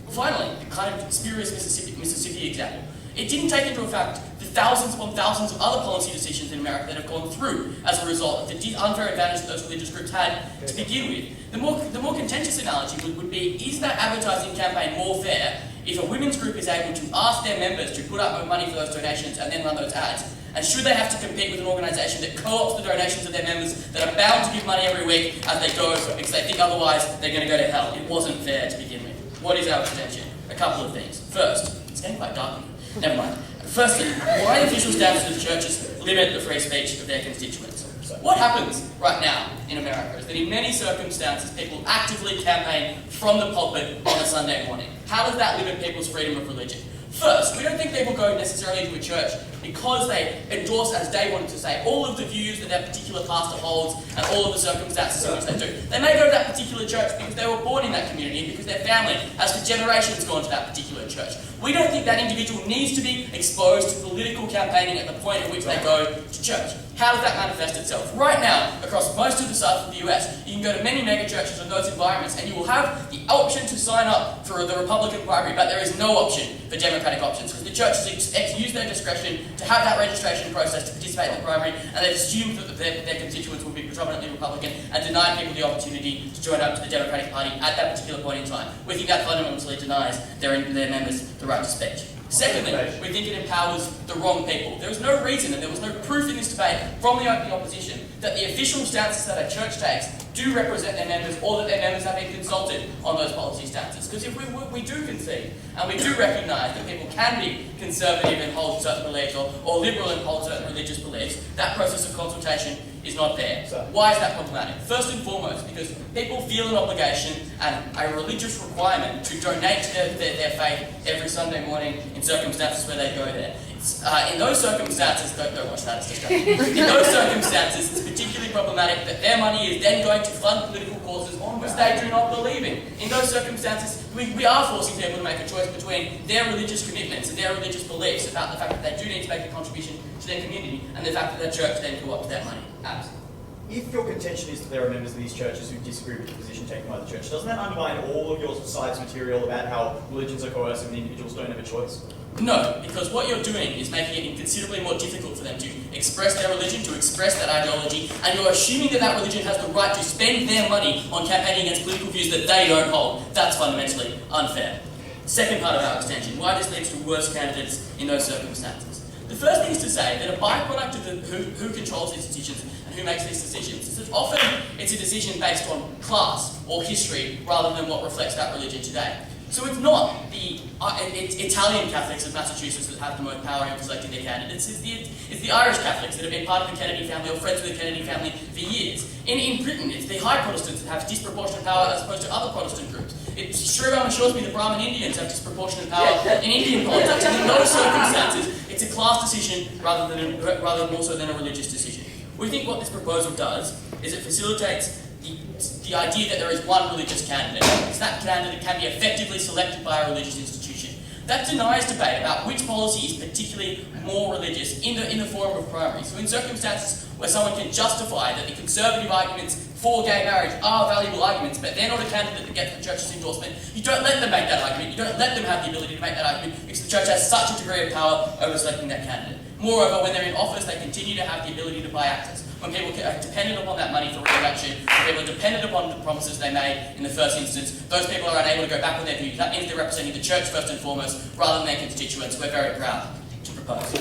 Finally, the kind of spurious Mississippi example. It didn't take into account the thousands upon thousands of other policy decisions in America that have gone through as a result of the unfair advantage that those religious groups had to begin with. The more contentious analogy would be, is that advertising campaign more fair if a women's group is able to ask their members to put up money for those donations and then run those ads? And should they have to compete with an organisation that co-ops the donations of their members that are bound to give money every week as they go because they think otherwise they're going to go to hell? It wasn't fair to begin with. What is our contention? A couple of things. First, it's getting quite dark here. Never mind. Firstly, why official stances of churches limit the free speech of their constituents? What happens right now in America is that in many circumstances people actively campaign from the pulpit on a Sunday morning. How does that limit people's freedom of religion? First, we don't think people go necessarily to a church because they endorse, as Dave wanted to say, all of the views that their particular pastor holds and all of the circumstances in which they do. They may go to that particular church because they were born in that community and because their family has for generations gone to that particular church. We don't think that individual needs to be exposed to political campaigning at the point at which they go to church. How does that manifest itself? Right now, across most of the south of the US, you can go to many mega churches in those environments and you will have the option to sign up for the Republican primary, but there is no option for Democratic options because the churches use their discretion to have that registration process to participate in the primary, and they've assumed that their constituents will be predominantly Republican and denied people the opportunity to join up to the Democratic Party at that particular point in time. We think that fundamentally denies their members the right to speech. Secondly, we think it empowers the wrong people. There is no reason, and there was no proof in this debate from the opening opposition, that the official stances that a church takes do represent their members, or that their members have been consulted on those policy stances. Because if we do concede, and we do recognise that people can be conservative and hold certain beliefs, or liberal and hold certain religious beliefs, that process of consultation is not there. Why is that problematic? First and foremost, because people feel an obligation and a religious requirement to donate to their faith every Sunday morning in circumstances where they go there. In those circumstances, don't watch that, it's distracting. In those circumstances, it's particularly problematic that their money is then going to fund political causes which they do not believe in. In those circumstances, we are forcing people to make a choice between their religious commitments and their religious beliefs about the fact that they do need to make a contribution to their community and the fact that their church then co-opts that money. Absolutely. If your contention is that there are members of these churches who disagree with the position taken by the church, doesn't that undermine all of your side's material about how religions are coercive and individuals don't have a choice? No, because what you're doing is making it considerably more difficult for them to express their religion, to express that ideology, and you're assuming that that religion has the right to spend their money on campaigning against political views that they don't hold. That's fundamentally unfair. Second part of our extension, why this leads to worse candidates in those circumstances. The first thing is to say that a byproduct of who controls institutions and who makes these decisions is that often it's a decision based on class or history rather than what reflects that religion today. So it's not the Italian Catholics of Massachusetts that have the most power in selecting their candidates. It's the Irish Catholics that have been part of the Kennedy family or friends with the Kennedy family for years. In Britain, it's the high Protestants that have disproportionate power as opposed to other Protestant groups. It's Sriram assures me the Brahmin Indians have disproportionate power in Indian politics. And in those circumstances, it's a class decision rather more so than a religious decision. We think what this proposal does is it facilitates the idea that there is one religious candidate, because that candidate can be effectively selected by a religious institution. That denies debate about which policy is particularly more religious in the form of primary. So in circumstances where someone can justify that the conservative arguments for gay marriage are valuable arguments, but they're not a candidate that gets the church's endorsement, you don't let them make that argument, you don't let them have the ability to make that argument, because the church has such a degree of power over selecting that candidate. Moreover, when they're in office, they continue to have the ability to buy actors. When people are dependent upon that money for re-election, when people are dependent upon the promises they made in the first instance, those people are unable to go back with their views. That means they're representing the church first and foremost, rather than their constituents. We're very proud to propose.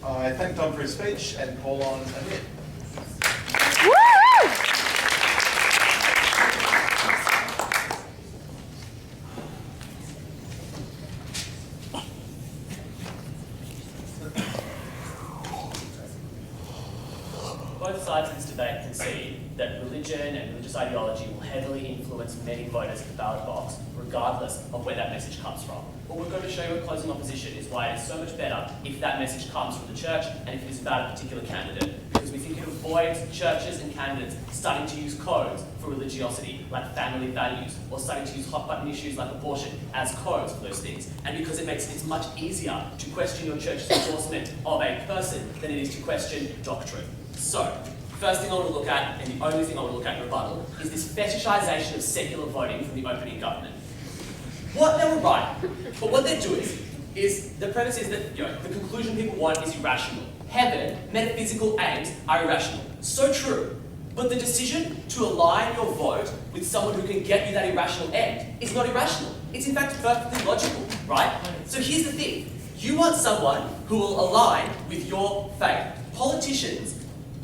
I thank Dom for his speech and call on Amit. Both sides of this debate concede that religion and religious ideology will heavily influence many voters at the ballot box, regardless of where that message comes from. What we're going to show you in closing opposition is why it is so much better if that message comes from the church and if it is about a particular candidate, because we think it avoids churches and candidates starting to use codes for religiosity, like family values, or starting to use hot-button issues like abortion as codes for those things, and because it makes it much easier to question your church's endorsement of a person than it is to question doctrine. So, first thing I want to look at, and the only thing I want to look at in rebuttal, is this fetishization of secular voting from the opening government. What they were right, but what they're doing is, the premise is that the conclusion people want is irrational. Heaven, metaphysical aims are irrational. So true. But the decision to align your vote with someone who can get you that irrational end is not irrational. It's in fact perfectly logical, right? So here's the thing. You want someone who will align with your faith. Politicians,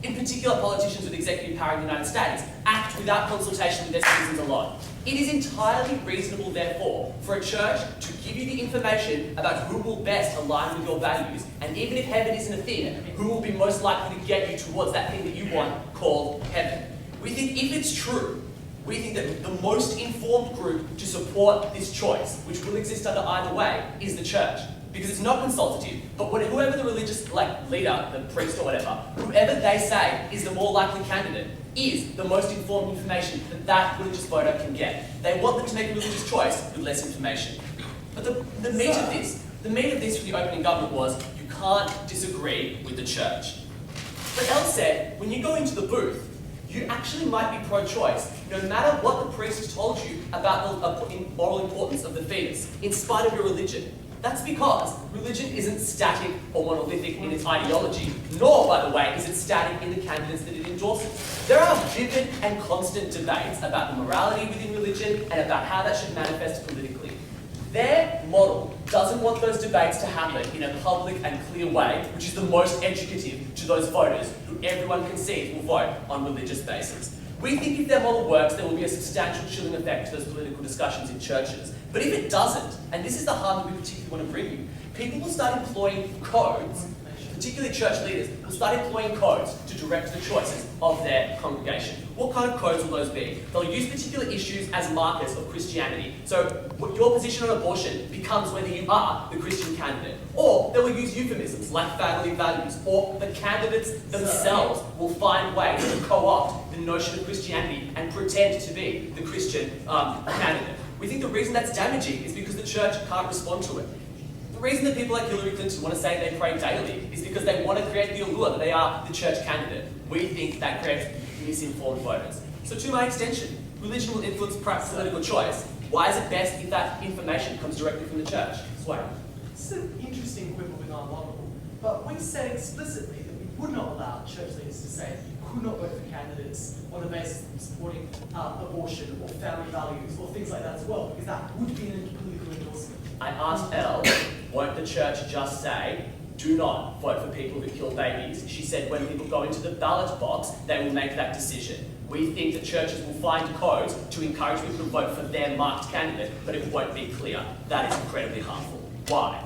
in particular politicians with executive power in the United States, act without consultation with their citizens alone. It is entirely reasonable, therefore, for a church to give you the information about who will best align with your values, and even if heaven isn't a thing, who will be most likely to get you towards that thing that you want called heaven. We think if it's true, we think that the most informed group to support this choice, which will exist under either way, is the church. Because it's not consultative, but whoever the religious leader, the priest or whatever, whoever they say is the more likely candidate is the most informed information that religious voter can get. They want them to make a religious choice with less information. But the meat of this for the opening government was you can't disagree with the church. But Elle said, when you go into the booth, you actually might be pro-choice, no matter what the priest has told you about the moral importance of the fetus, in spite of your religion. That's because religion isn't static or monolithic in its ideology, nor, by the way, is it static in the candidates that it endorses. There are vivid and constant debates about the morality within religion and about how that should manifest politically. Their model doesn't want those debates to happen in a public and clear way, which is the most educative to those voters who everyone concedes will vote on religious basis. We think if their model works, there will be a substantial chilling effect to those political discussions in churches. But if it doesn't, and this is the harm that we particularly want to bring you, people will start employing codes, particularly church leaders, will start employing codes to direct the choices of their congregation. What kind of codes will those be? They'll use particular issues as markers of Christianity. So your position on abortion becomes whether you are the Christian candidate. Or they will use euphemisms like family values, or the candidates themselves will find ways to co-opt the notion of Christianity and pretend to be the Christian candidate. We think the reason that's damaging is because the church can't respond to it. The reason that people like Hillary Clinton want to say they pray daily is because they want to create the allure that they are the church candidate. We think that creates misinformed voters. So to my extension, religion will influence political choice. Why is it best if that information comes directly from the church? Sway. It's an interesting quibble with our model, but we said explicitly that we would not allow church leaders to say you could not vote for candidates on the basis of supporting abortion or family values or things like that as well, because that would be a political endorsement. I asked Elle, won't the church just say, do not vote for people who kill babies? She said when people go into the ballot box, they will make that decision. We think that churches will find codes to encourage people to vote for their marked candidate, but it won't be clear. That is incredibly harmful. Why?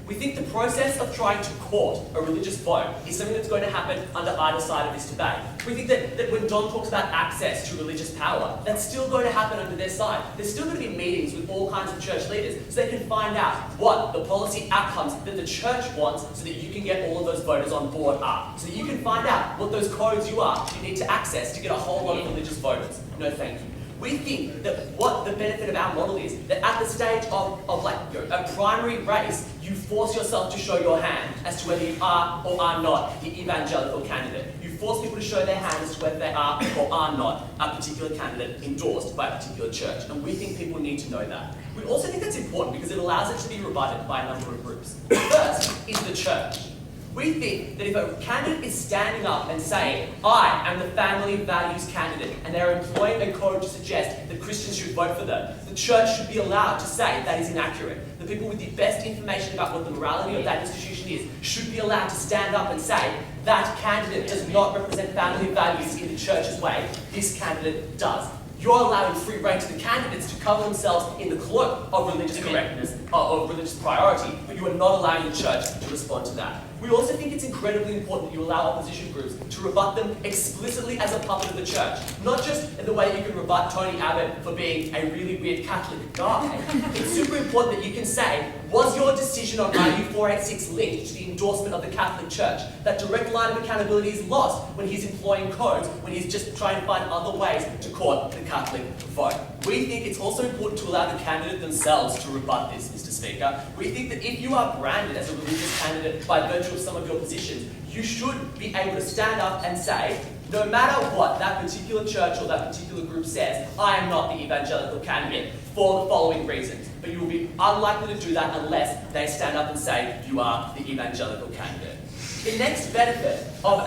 We think the process of trying to court a religious vote is something that's going to happen under either side of this debate. We think that when Don talks about access to religious power, that's still going to happen under their side. There's still going to be meetings with all kinds of church leaders so they can find out what the policy outcomes that the church wants so that you can get all of those voters on board are. So that you can find out what those codes you need to access to get a whole lot of religious voters. No thank you. We think that what the benefit of our model is, that at the stage of a primary race, you force yourself to show your hand as to whether you are or are not the evangelical candidate. You force people to show their hand as to whether they are or are not a particular candidate endorsed by a particular church. And we think people need to know that. We also think that's important because it allows it to be rebutted by a number of groups. The first is the church. We think that if a candidate is standing up and saying, I am the family values candidate, and they're employing a code to suggest that Christians should vote for them, the church should be allowed to say that is inaccurate. The people with the best information about what the morality of that institution is should be allowed to stand up and say, that candidate does not represent family values in the church's way, this candidate does. You're allowing free rein to the candidates to cover themselves in the cloak of religious correctness, of religious priority, but you are not allowing the church to respond to that. We also think it's incredibly important that you allow opposition groups to rebut them explicitly as a puppet of the church. Not just in the way you can rebut Tony Abbott for being a really weird Catholic guy. It's super important that you can say, was your decision on RU 486 linked to the endorsement of the Catholic Church? That direct line of accountability is lost when he's employing codes, when he's just trying to find other ways to court the Catholic vote. We think it's also important to allow the candidate themselves to rebut this, Mr. Speaker. We think that if you are branded as a religious candidate by virtue of some of your positions, you should be able to stand up and say, no matter what that particular church or that particular group says, I am not the evangelical candidate for the following reasons. But you will be unlikely to do that unless they stand up and say you are the evangelical candidate. The next benefit of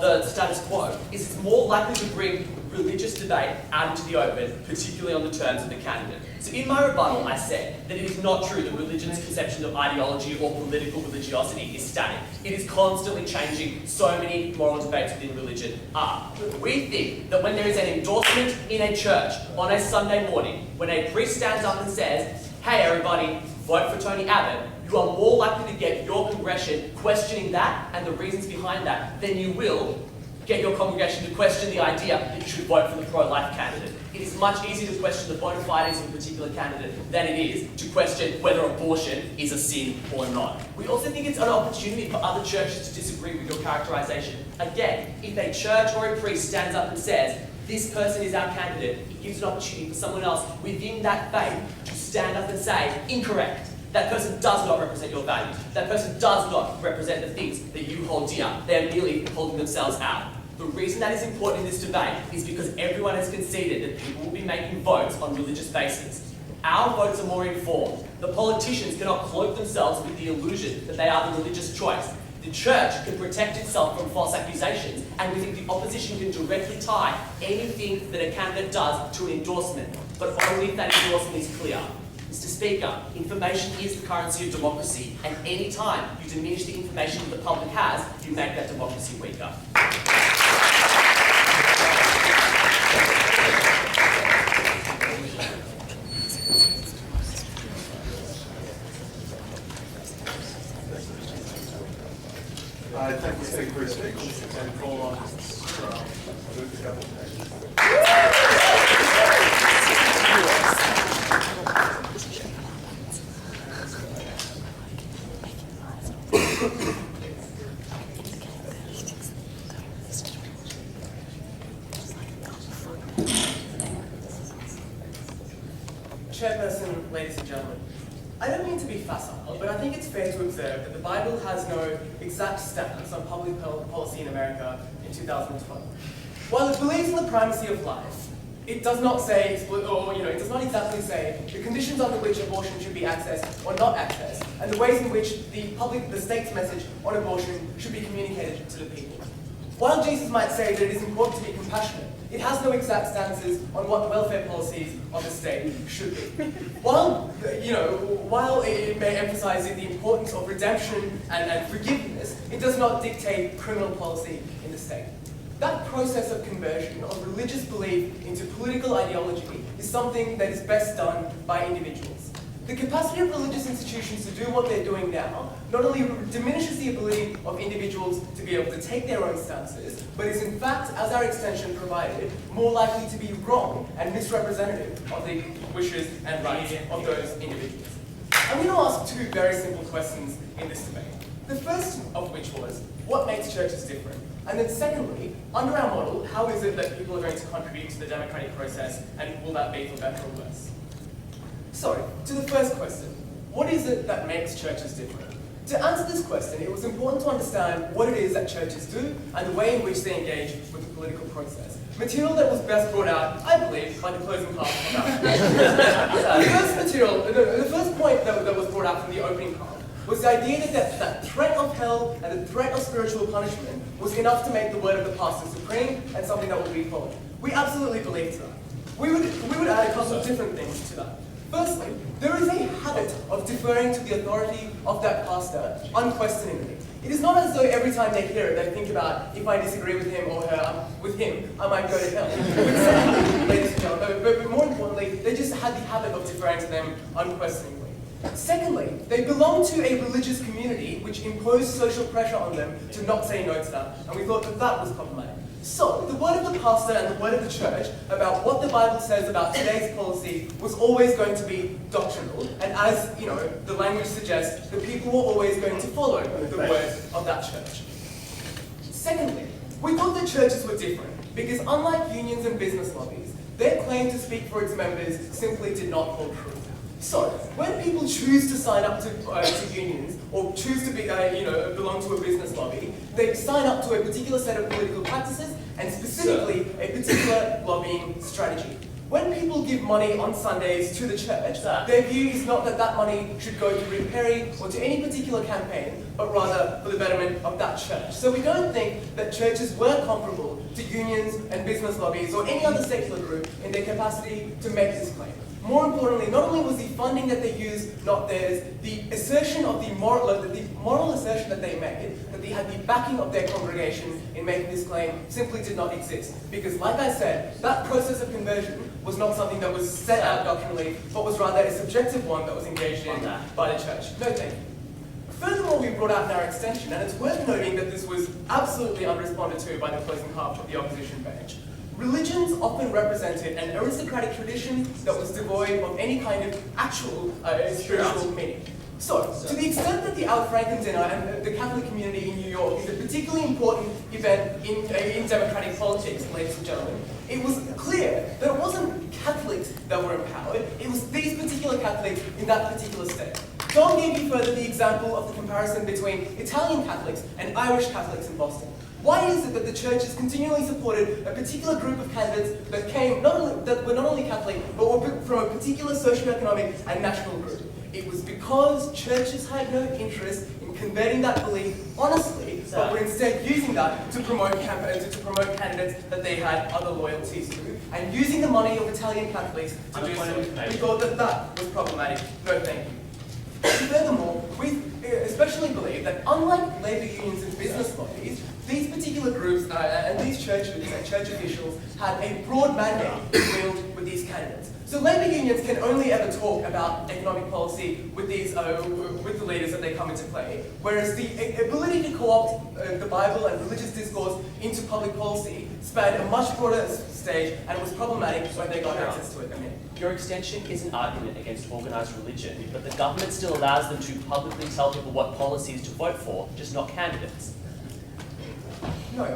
the status quo is it's more likely to bring religious debate out into the open, particularly on the terms of the candidate. So in my rebuttal, I said that it is not true that religion's conception of ideology or political religiosity is static. It is constantly changing. So many moral debates within religion are. We think that when there is an endorsement in a church on a Sunday morning, when a priest stands up and says, hey everybody, vote for Tony Abbott, you are more likely to get your congregation questioning that and the reasons behind that than you will get your congregation to question the idea that you should vote for the pro-life candidate. It is much easier to question the bona fides of a particular candidate than it is to question whether abortion is a sin or not. We also think it's an opportunity for other churches to disagree with your characterization. Again, if a church or a priest stands up and says, this person is our candidate, it gives an opportunity for someone else within that faith to stand up and say, incorrect. That person does not represent your values. That person does not represent the things that you hold dear. They are merely holding themselves out. The reason that is important in this debate is because everyone has conceded that people will be making votes on religious basis. Our votes are more informed. The politicians cannot cloak themselves with the illusion that they are the religious choice. The church can protect itself from false accusations, and we think the opposition can directly tie anything that a candidate does to an endorsement, but only if that endorsement is clear. Mr. Speaker, information is the currency of democracy, and any time you diminish the information that the public has, you make that democracy weaker. I thank the Speaker for his speech and call on Sriram. Move the government. Chairperson, ladies and gentlemen, I don't mean to be facile, but I think it's fair to observe that the Bible has no exact stance on public policy in America in 2012. While it believes in the primacy of life, it does not say, it does not exactly say the conditions under which abortion should be accessed or not accessed, and the ways in which the state's message on abortion should be communicated to the people. While Jesus might say that it is important to be compassionate, it has no exact stances on what welfare policies of the state should be. While it may emphasize the importance of redemption and forgiveness, it does not dictate criminal policy in the state. That process of conversion of religious belief into political ideology is something that is best done by individuals. The capacity of religious institutions to do what they're doing now not only diminishes the ability of individuals to be able to take their own stances, but is in fact, as our extension provided, more likely to be wrong and misrepresentative of the wishes and rights of those individuals. I'm going to ask two very simple questions in this debate. The first of which was, what makes churches different? And then secondly, under our model, how is it that people are going to contribute to the democratic process, and will that be for better or worse? So, to the first question, what is it that makes churches different? To answer this question, it was important to understand what it is that churches do and the way in which they engage with the political process. Material that was best brought out, I believe, by the closing part of that. The first point that was brought out from the opening part was the idea that threat of hell and the threat of spiritual punishment was enough to make the word of the pastor supreme and something that would be followed. We absolutely believed that. We would add a couple of different things to that. Firstly, there is a habit of deferring to the authority of that pastor unquestioningly. It is not as though every time they hear it, they think about, if I disagree with him or her, with him, I might go to hell. Ladies and gentlemen, but more importantly, they just had the habit of deferring to them unquestioningly. Secondly, they belong to a religious community which imposed social pressure on them to not say no to that, and we thought that that was problematic. So, the word of the pastor and the word of the church about what the Bible says about today's policy was always going to be doctrinal, and as the language suggests, the people were always going to follow the word of that church. Secondly, we thought that churches were different, because unlike unions and business lobbies, their claim to speak for its members simply did not hold true. So, when people choose to sign up to unions or choose to be, belong to a business lobby, they sign up to a particular set of political practices and specifically a particular lobbying strategy. When people give money on Sundays to the church, their view is not that that money should go to Rick Perry or to any particular campaign, but rather for the betterment of that church. So we don't think that churches were comparable to unions and business lobbies or any other secular group in their capacity to make this claim. More importantly, not only was the funding that they used not theirs, the assertion of the moral assertion that they made, that they had the backing of their congregation in making this claim, simply did not exist. Because, like I said, that process of conversion was not something that was set out doctrinally, but was rather a subjective one that was engaged in by the church. No, thank you. Furthermore, we brought out in our extension, and it's worth noting that this was absolutely unresponded to by the closing half of the opposition bench. Religions often represented an aristocratic tradition that was devoid of any kind of actual spiritual meaning. So, to the extent that the Al Franken dinner and the Catholic community in New York is a particularly important event in democratic politics, ladies and gentlemen, it was clear that it wasn't Catholics that were empowered, it was these particular Catholics in that particular state. John gave you further the example of the comparison between Italian Catholics and Irish Catholics in Boston. Why is it that the church has continually supported a particular group of candidates that were not only Catholic, but were from a particular socioeconomic and national group? It was because churches had no interest in converting that belief honestly, but were instead using that to promote candidates that they had other loyalties to, and using the money of Italian Catholics to do so. We thought that that was problematic. No, thank you. Furthermore, we especially believe that unlike labour unions and business lobbies, these particular groups and these churches and church officials had a broad mandate to wield with these candidates. So labour unions can only ever talk about economic policy with with the leaders that they come into play, whereas the ability to co-opt the Bible and religious discourse into public policy spanned a much broader stage and was problematic when they got access to it. Your extension is an argument against organised religion, but the government still allows them to publicly tell people what policies to vote for, just not candidates. No,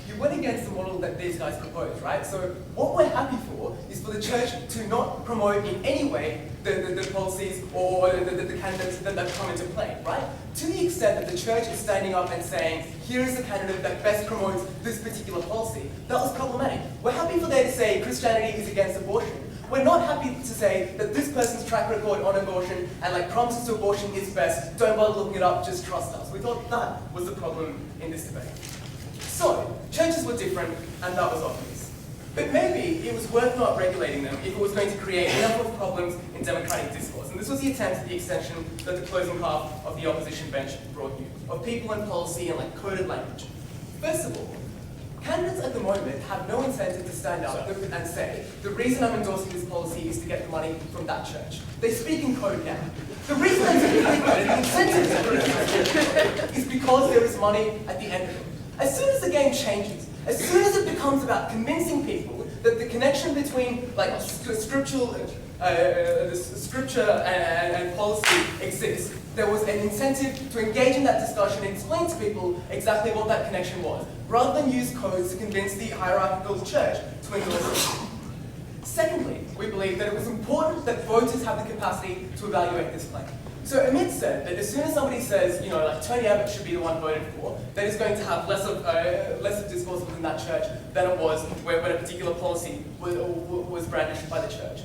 you went against the model that these guys proposed, right? So what we're happy for is for the church to not promote in any way the policies or the candidates that come into play, right? To the extent that the church is standing up and saying, here is the candidate that best promotes this particular policy, that was problematic. We're happy for them to say Christianity is against abortion. We're not happy to say that this person's track record on abortion and promises to abortion is best. Don't bother looking it up, just trust us. We thought that was the problem in this debate. So, churches were different, and that was obvious. But maybe it was worth not regulating them if it was going to create enough of problems in democratic discourse. And this was the attempt at the extension that the closing half of the opposition bench brought you, of people and policy and coded language. First of all, candidates at the moment have no incentive to stand up and say, the reason I'm endorsing this policy is to get the money from that church. They speak in code now. The reason I'm speaking in code and the incentive to do it is because there is money at the end of it. As soon as the game changes, as soon as it becomes about convincing people that the connection between scripture and policy exists, there was an incentive to engage in that discussion and explain to people exactly what that connection was, rather than use codes to convince the hierarchical church to endorse it. Secondly, we believe that it was important that voters have the capacity to evaluate this claim. So Amit said that as soon as somebody says, you know, like Tony Abbott should be the one voted for, that is going to have less of discourse within that church than it was when a particular policy was brandished by the church.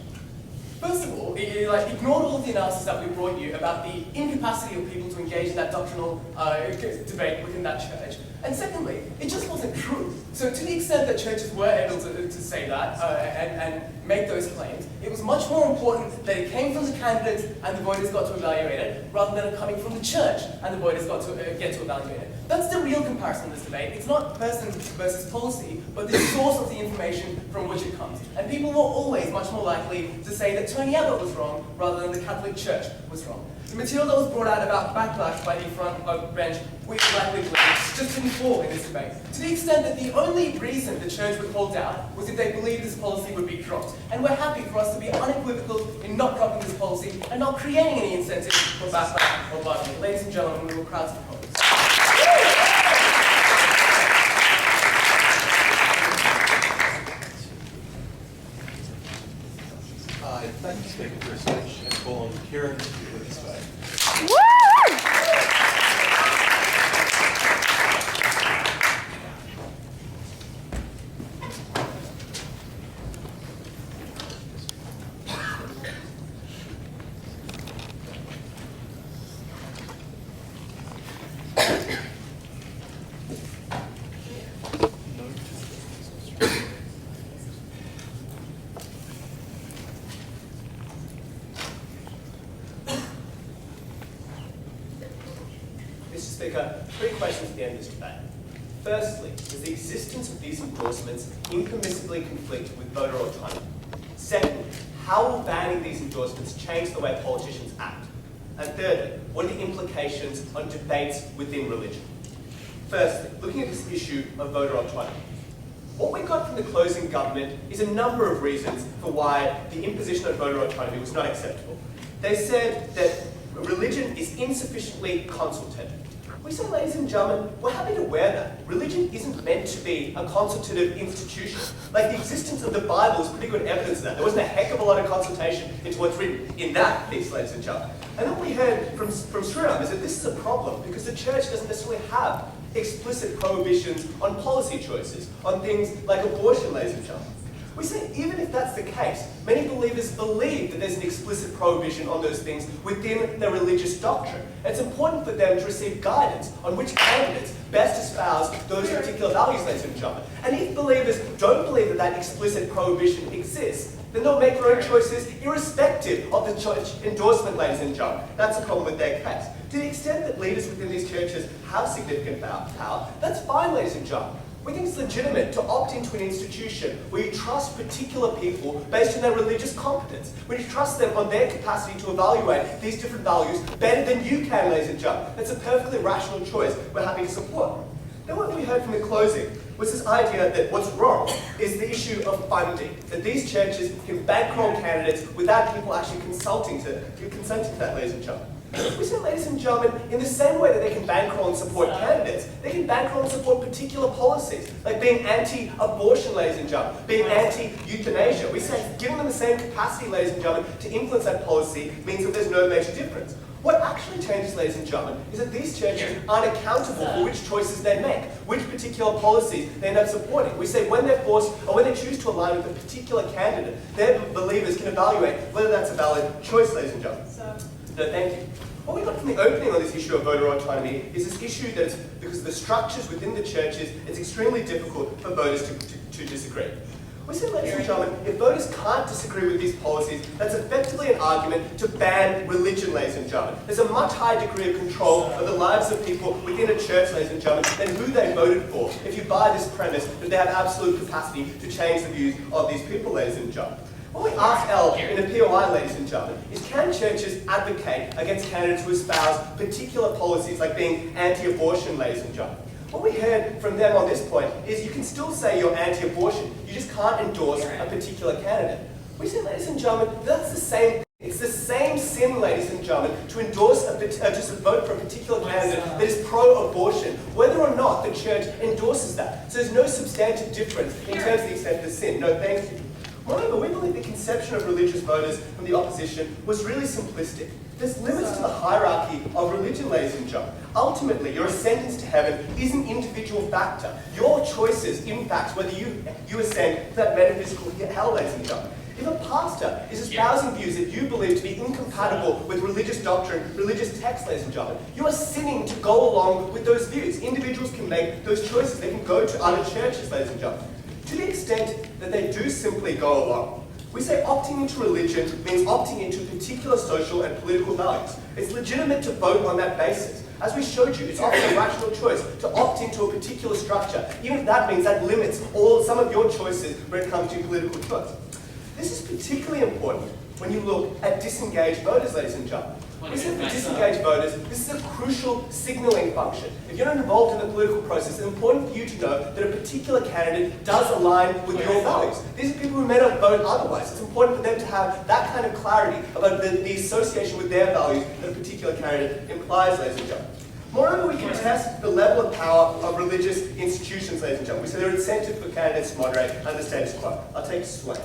First of all, it ignored all of the analysis that we brought you about the incapacity of people to engage in that doctrinal debate within that church. And secondly, it just wasn't true. So to the extent that churches were able to say that and make those claims, it was much more important that it came from the candidates and the voters got to evaluate it, rather than it coming from the church and the voters got to get to evaluate it. That's the real comparison in this debate. It's not person versus policy, but the source of the information from which it comes. And people were always much more likely to say that Tony Abbott was wrong, rather than the Catholic Church was wrong. The material that was brought out about backlash by the front bench, we likely just didn't fall in this debate. To the extent that the only reason the church would hold out was if they believed this policy would be dropped. And we're happy for us to be unequivocal in not dropping this policy and not creating any incentive for backlash or bargaining. Ladies and gentlemen, we were proud to propose. I thank the Speaker for his speech and call on Kieran to lead this debate. Mr. Speaker, 3 questions at the end of this debate. Firstly, does the existence of these endorsements impermissibly conflict with voter autonomy? Secondly, how will banning these endorsements change the way politicians act? And thirdly, what are the implications on debates within religion? Firstly, looking at this issue of voter autonomy. What we got from the closing government is a number of reasons for why the imposition of voter autonomy was not acceptable. They said that religion is insufficiently consultative. We say, ladies and gentlemen, we're happy to wear that. Religion isn't meant to be a consultative institution. Like, the existence of the Bible is pretty good evidence of that. There wasn't a heck of a lot of consultation into what's written in that piece, ladies and gentlemen. And then what we heard from Sriram is that this is a problem because the church doesn't necessarily have explicit prohibitions on policy choices, on things like abortion, ladies and gentlemen. We say, even if that's the case, many believers believe that there's an explicit prohibition on those things within their religious doctrine. It's important for them to receive guidance on which candidates best espouse those particular values, ladies and gentlemen. And if believers don't believe that that explicit prohibition exists, then they'll make their own choices irrespective of the church endorsement, ladies and gentlemen. That's a problem with their case. To the extent that leaders within these churches have significant power, that's fine, ladies and gentlemen. We think it's legitimate to opt into an institution where you trust particular people based on their religious competence, where you trust them on their capacity to evaluate these different values better than you can, ladies and gentlemen. That's a perfectly rational choice we're happy to support. Then what we heard from the closing was this idea that what's wrong is the issue of funding, that these churches can bankroll candidates without people actually consenting to that, ladies and gentlemen. We say, ladies and gentlemen, in the same way that they can bankroll and support candidates, they can bankroll and support particular policies, like being anti-abortion, ladies and gentlemen, being anti-euthanasia. We say, giving them the same capacity, ladies and gentlemen, to influence that policy means that there's no major difference. What actually changes, ladies and gentlemen, is that these churches aren't accountable for which choices they make, which particular policies they end up supporting. We say when they're forced, or when they choose to align with a particular candidate, their believers can evaluate whether that's a valid choice, ladies and gentlemen. No, thank you. What we got from the opening on this issue of voter autonomy is this issue that it's, because of the structures within the churches, it's extremely difficult for voters to disagree. We say, ladies and gentlemen, if voters can't disagree with these policies, that's effectively an argument to ban religion, ladies and gentlemen. There's a much higher degree of control of the lives of people within a church, ladies and gentlemen, than who they voted for, if you buy this premise that they have absolute capacity to change the views of these people, ladies and gentlemen. What we ask L in a POI, ladies and gentlemen, is can churches advocate against candidates who espouse particular policies like being anti-abortion, ladies and gentlemen? What we heard from them on this point is you can still say you're anti-abortion, you just can't endorse a particular candidate. We say, ladies and gentlemen, that's the same. It's the same sin, ladies and gentlemen, to endorse just vote for a particular candidate that is pro-abortion, whether or not the church endorses that. So there's no substantive difference in terms of the extent of the sin. No, thank you. Moreover, we believe the conception of religious voters from the opposition was really simplistic. There's limits to the hierarchy of religion, ladies and gentlemen. Ultimately, your ascendance to heaven is an individual factor. Your choices impact whether you ascend to that metaphysical hell, ladies and gentlemen. If a pastor is espousing views that you believe to be incompatible with religious doctrine, religious texts, ladies and gentlemen, you are sinning to go along with those views. Individuals can make those choices. They can go to other churches, ladies and gentlemen. To the extent that they do simply go along, we say opting into religion means opting into particular social and political values. It's legitimate to vote on that basis. As we showed you, it's often a rational choice to opt into a particular structure, even if that means that limits some of your choices when it comes to political choice. This is particularly important when you look at disengaged voters, ladies and gentlemen. We said for disengaged voters, this is a crucial signalling function. If you're not involved in the political process, it's important for you to know that a particular candidate does align with your values. These are people who may not vote otherwise. It's important for them to have that kind of clarity about the association with their values that a particular candidate implies, ladies and gentlemen. Moreover, we can test the level of power of religious institutions, ladies and gentlemen. We say there are incentives for candidates to moderate under the status quo. I'll take Swain.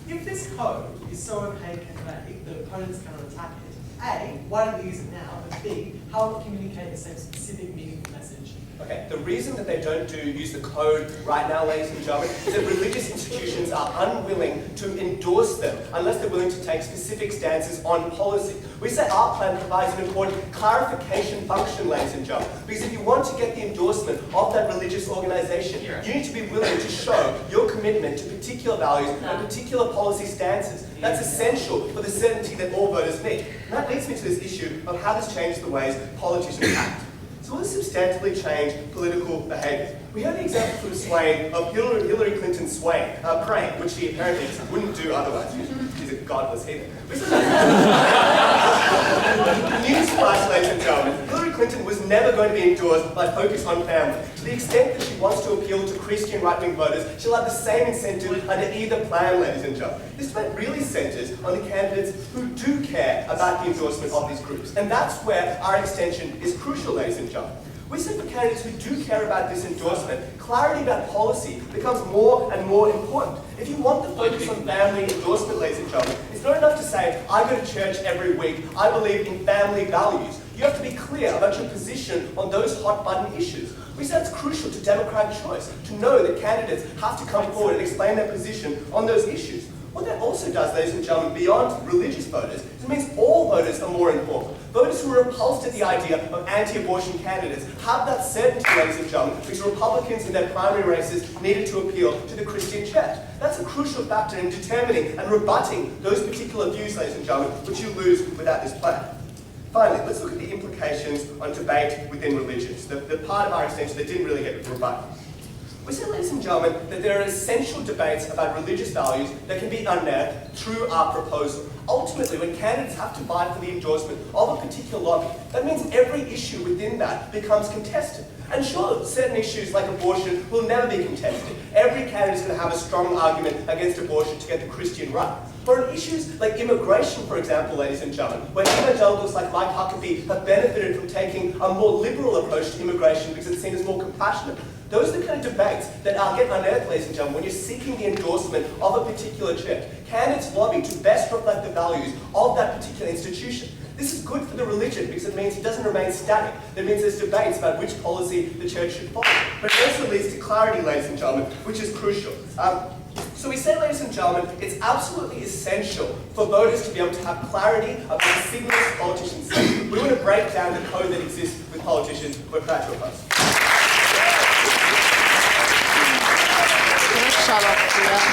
If this code is so opaque and vague that opponents cannot attack it, A, why don't they use it now? But B, how will it communicate the same specific meaningful message? Okay, the reason that they don't use the code right now, ladies and gentlemen, is that religious institutions are unwilling to endorse them unless they're willing to take specific stances on policy. We say our plan provides an important clarification function, ladies and gentlemen, because if you want to get the endorsement of that religious organisation, you need to be willing to show your commitment to particular values and particular policy stances. That's essential for the certainty that all voters need. And that leads me to this issue of how this changes the ways politicians act. So will this substantially change political behaviour? We heard the example from Swain of Hillary Clinton praying, which she apparently wouldn't do otherwise. She's a godless heathen. Newsflash, ladies and gentlemen, Hillary Clinton was never going to be endorsed by Focus on Family. To the extent that she wants to appeal to Christian right-wing voters, she'll have the same incentive under either plan, ladies and gentlemen. This debate really centres on the candidates who do care about the endorsement of these groups. And that's where our extension is crucial, ladies and gentlemen. We say for candidates who do care about this endorsement, clarity about policy becomes more and more important. If you want the Focus on Family endorsement, ladies and gentlemen, it's not enough to say, I go to church every week, I believe in family values. You have to be clear about your position on those hot-button issues. We say it's crucial to democratic choice, to know that candidates have to come forward and explain their position on those issues. What that also does, ladies and gentlemen, beyond religious voters, is it means all voters are more informed. Voters who are repulsed at the idea of anti-abortion candidates have that certainty, ladies and gentlemen, because Republicans in their primary races needed to appeal to the Christian church. That's a crucial factor in determining and rebutting those particular views, ladies and gentlemen, which you lose without this plan. Finally, let's look at the implications on debate within religions, the part of our extension that didn't really get rebutted. We say, ladies and gentlemen, that there are essential debates about religious values that can be unearthed through our proposal. Ultimately, when candidates have to vie for the endorsement of a particular lobby, that means every issue within that becomes contested. And sure, certain issues like abortion will never be contested. Every candidate is going to have a strong argument against abortion to get the Christian right. But on issues like immigration, for example, ladies and gentlemen, where evangelicals like Mike Huckabee have benefited from taking a more liberal approach to immigration because it's seen as more compassionate, those are the kind of debates that get unearthed, ladies and gentlemen, when you're seeking the endorsement of a particular church. Candidates lobby to best reflect the values of that particular institution. This is good for the religion because it means it doesn't remain static. It means there's debates about which policy the church should follow. But it also leads to clarity, ladies and gentlemen, which is crucial. So we say, ladies and gentlemen, it's absolutely essential for voters to be able to have clarity about the signals politicians send. We want to break down the code that exists with politicians. We're proud to oppose. Shut up, Sriram.